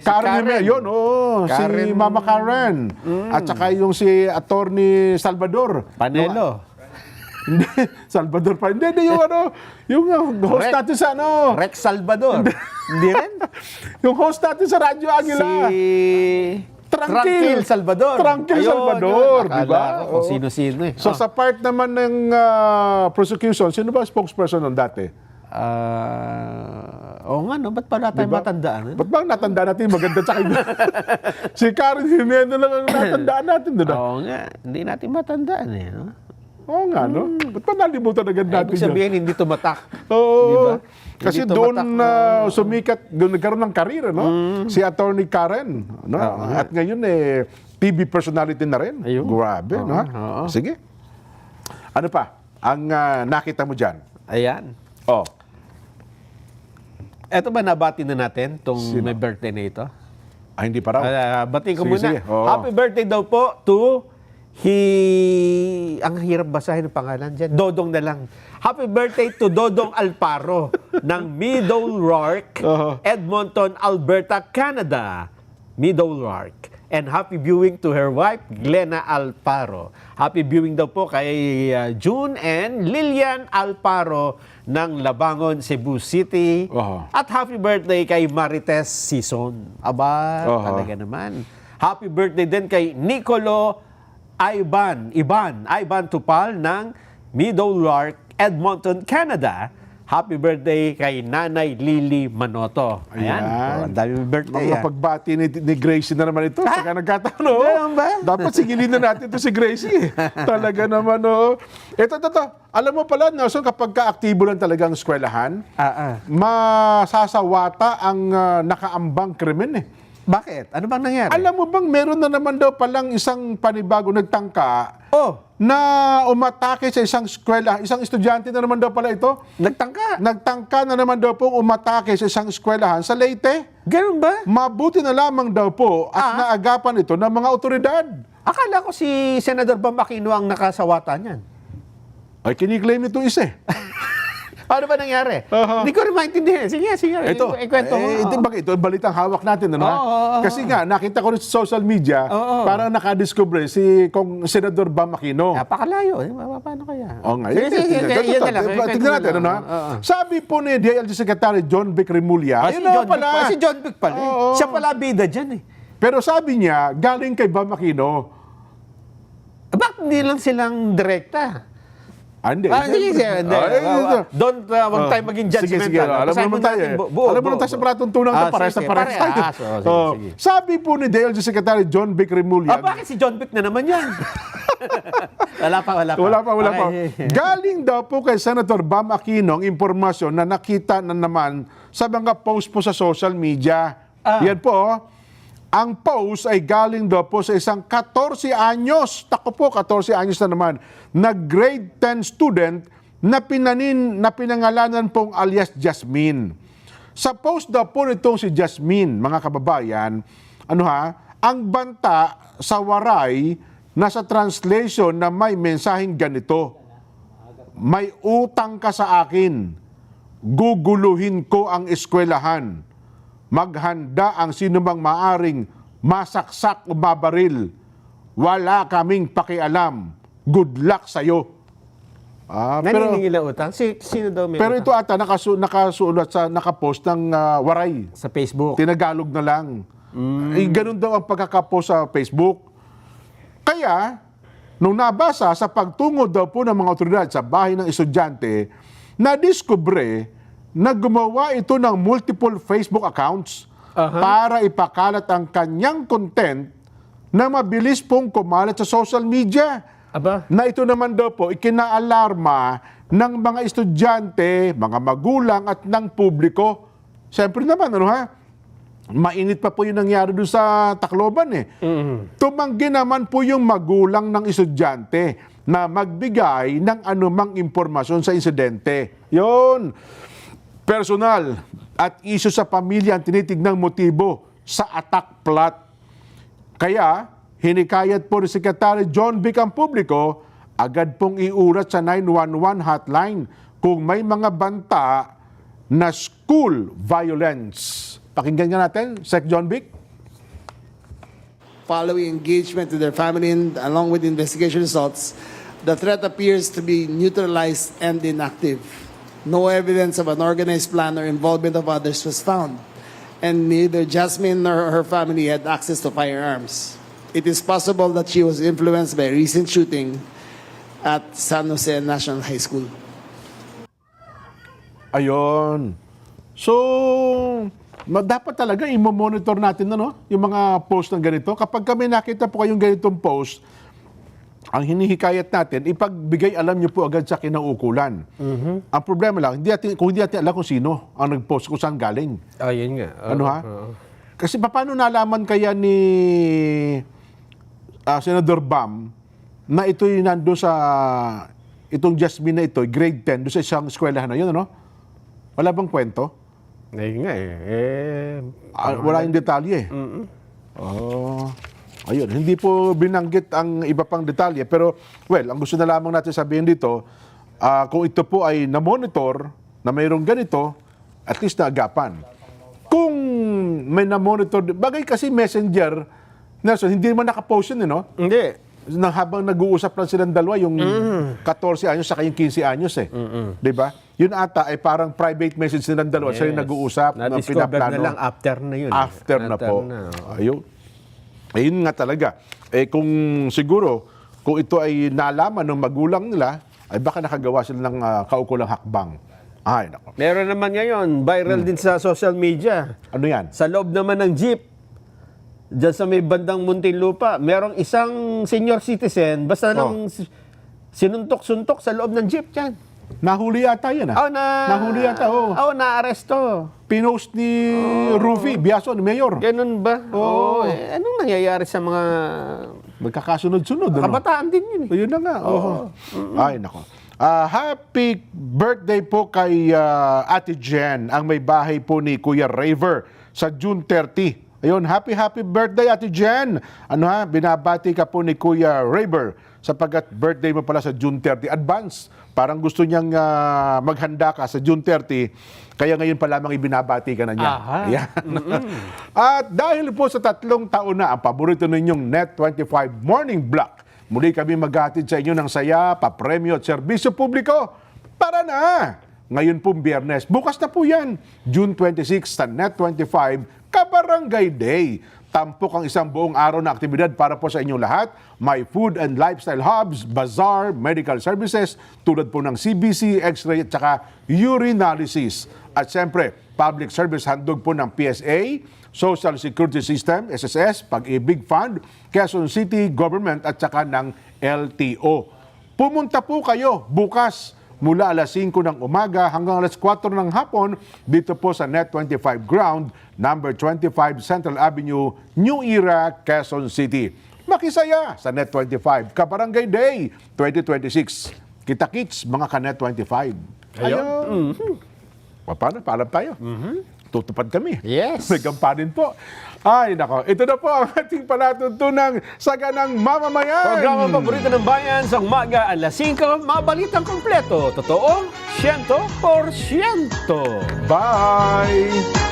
Karen Jimenez, yun, oo. Si Karen- Mama Karen. At saka yung si Attorney Salvador. Panelo. Hindi, Salvador pa. Hindi, yung host Rex. natin sa Rex Salvador. Hindi rin? yung host natin sa Radyo Aguila. Si Tranquil. Salvador. Tranquil Ayun, Salvador, yun. di ba? Akala ko kung Oo. sino-sino eh. So sa part naman ng prosecution, sino ba ang spokesperson nun dati? Oo nga, no? Ba't pala tayo matandaan? Ba't ba ang natandaan natin maganda sa kanya? Si Karen Jimenez lang ang natandaan natin doon. Oo nga, hindi natin matandaan eh. No? Oo nga, no? Ba't ba nalimutan agad natin Ibig sabihin, hindi tumatak. Oo. Di ba? Kasi Hindi doon tumatak. sumikat, doon nagkaroon ng karir, no? Si Attorney Karen. No? At ngayon, TV personality na rin. Ayun. Grabe, no? Oo. Sige. Ano pa ang nakita mo dyan? Ayan. Oh, Eto ba nabati na natin itong may birthday na ito? hindi pa raw. Bati ko Sige, muna. sige. Oo. Happy birthday daw po to ang hirap basahin ang pangalan dyan. Dodong na lang. Happy birthday to Dodong Alparo ng Meadow Lark, Edmonton, Alberta, Canada. Meadow Lark. And happy viewing to her wife, Glenna Alparo. Happy viewing daw po kay June and Lilian Alparo ng Labangon, Cebu City. At happy birthday kay Marites Sison. Aba, talaga naman. Happy birthday din kay Nicolo Ivan Tupal ng Meadow Lark, Edmonton, Canada. Happy birthday kay Nanay Lily Manoto. Ayan. Oh, ang dami birthday. Mga pagbati ni Gracie na naman ito. Saka nagkataon, no? Ganun ba? Dapat sigilin na natin ito si Gracie. Talaga naman, no? Ito. Alam mo pala, Nelson, kapag ka-aktibo lang talaga ang eskwelahan, masasawata ang nakaambang krimen, eh. Bakit? Ano bang nangyari? Alam mo bang meron na naman daw palang isang panibago nagtangka na umatake sa isang eskwela, isang estudyante na naman daw pala ito. Nagtangka? Nagtangka na naman daw po umatake sa isang eskwelahan sa Leyte. Ganun ba? Mabuti na lamang daw po at naagapan ito ng mga otoridad. Akala ko si Senador Bambakino ang nakasawata niyan. Ay, kiniklaim itong isa, eh. Paano ba nangyari? Hindi ko rin maintindihan. Sige. Ikwento mo. Ito balitang hawak natin, ano? Kasi nga, nakita ko rin sa social media, parang nakadiscover si Kong Senador Bam Aquino. Napakalayo. Paano kaya? Oo nga. Tingnan natin, ano? Sabi po ni DILG Secretary John Vic Remulla, Si John Vic pala. Siya pala bida dyan eh. pero sabi niya, galing kay Bam Aquino. Bakit hindi lang silang direkta? Hindi. Sige. Hindi. Huwag tayo maging judgmental. Sige. Alam mo Basahin naman tayo. natin buo. Alam mo naman tayo sa palatuntunan ito, parehas na parehas tayo. Sige. Sabi po ni DLG Secretary John Vic Remulla. Bakit si John Vic na naman yan? Wala pa. Wala pa. Okay. Galing daw po kay Senator Bam Aquino ang impormasyon na nakita na naman sa mga post po sa social media. Yan po. Ang post ay galing daw po sa isang 14 anyos, tako po, 14 anyos na naman, na grade 10 student na pinangalanan pong alias Jasmine. Sa post daw po nitong si Jasmine, mga kababayan, ang banta sa waray nasa translation na may mensaheng ganito: may utang ka sa akin, guguluhin ko ang eskwelahan. Maghanda ang sinumang maaring masaksak o mabaril. Wala kaming pakialam. Good luck sa'yo. Naniningil ang utang? Sino daw may Pero utang? ito ata nakasulat sa nakapost ng waray. Sa Facebook. Tinagalog na lang. Ganun daw ang pagkakapost sa Facebook. Kaya, nung nabasa sa pagtungo daw po ng mga otoridad sa bahay ng estudyante, nadiskubre na gumawa ito ng multiple Facebook accounts para ipakalat ang kanyang content na mabilis pong kumalat sa social media. Aba? Na ito naman daw po ikinaalarma ng mga estudyante, mga magulang at ng publiko. Siyempre naman, mainit pa po yung nangyari doon sa Tacloban eh. Tumanggi naman po yung magulang ng estudyante na magbigay ng anumang impormasyon sa insidente. Yun. Personal at isyu sa pamilya ang tinitignang motibo sa attack plot. Kaya, hinikayat po ni Secretary John Vic ang publiko, agad pong iurat sa 911 hotline kung may mga banta na school violence. Pakinggan nga natin, Sec. John Vic. Following engagement with their family and along with investigation results, the threat appears to be neutralized and inactive. No evidence of an organized plan or involvement of others was found, and neither Jasmine nor her family had access to firearms. It is possible that she was influenced by a recent shooting at San Jose National High School. Ayon. So, dapat talaga i-monitor natin yung mga post ng ganito. Kapag kami nakita po kayong ganitong post, ang hinihikayat natin, ipagbigay alam niyo po agad sa kinauukulan. Ang problema lang, kung hindi natin alam kung sino ang nag-post, kung saan galing. Yun nga. Kasi paano nalaman kaya ni Senador Bam na ito'y nando sa itong Jasmine na ito, grade 10, doon sa isang eskwelahan na yun, Wala bang kwento? Ayun nga Wala yung detalye. Ayun, hindi po binanggit ang iba pang detalye. Pero, ang gusto na lamang natin sabihin dito, kung ito po ay na-monitor, na mayroong ganito, at least naagapan. Kung may na-monitor, bagay kasi messenger, Nelson, hindi naman nakapost yun, Hindi. Habang nag-uusap lang silang dalawa, yung 14 anyos saka yung 15 anyos Diba? Yun ata ay parang private message nilang dalawa. Sila yung nag-uusap, Na-discover pinaplano. na lang after na yun. After na po. Ayun nga talaga. Kung siguro, kung ito ay nalaman ng magulang nila, ay baka nakagawa sila ng kaukulang hakbang. Ay, nako. Meron naman ngayon, viral din sa social media. Ano yan? Sa loob naman ng jeep, dyan sa may bandang Muntinlupa, merong isang senior citizen, basta lang sinuntok-suntok sa loob ng jeep dyan. Nahuli yata yan, Nahuli yata, na-aresto. Pinost ni Rufy Biaso, ni Mayor. Ganun ba? Anong nangyayari sa mga Magkakasunod-sunod, kabataan din yun? Yun na nga. Ay, nako. Happy birthday po kay Ate Jen, ang may bahay po ni Kuya Raver sa June 30. Ayun, happy birthday Ate Jen. Binabati ka po ni Kuya Raver sapagkat birthday mo pala sa June 30. Advance. Parang gusto niyang maghanda ka sa June 30. Kaya ngayon pa lamang ibinabati ka na niya. Ayan. At dahil po sa 3 taon na ang paborito ninyong Net25 Morning Block, muli kami maghatid sa inyo ng saya, papremyo at serbisyo publiko. Para na! Ngayon pong Biyernes. Bukas na po yan. June 26 sa Net25 Kabarangay Day. Tampok ang isang buong araw na aktibidad para po sa inyong lahat. May food and lifestyle hubs, bazaar, medical services, tulad po ng CBC, X-ray at saka urinalysis. At siyempre, public service handog po ng PSA, Social Security System, SSS, Pag-ibig Fund, Quezon City Government at saka ng LTO. Pumunta po kayo bukas mula alas 5 ng umaga hanggang alas 4 ng hapon dito po sa Net25 Ground, number 25 Central Avenue, New Era, Quezon City. Makisaya sa Net25 Kabarangay Day 2026. Kita-kits mga ka-Net25. Ayun. Paano? Paalam tayo. Tutupad kami. Yes. May gampanin po. Ay, nako. Ito na po ang ating palatuntunang Saganang Mamamayan. Programa paborito ng bayan sa umaga alas 5, mga balitang kompleto. Totoo, 100%. Bye!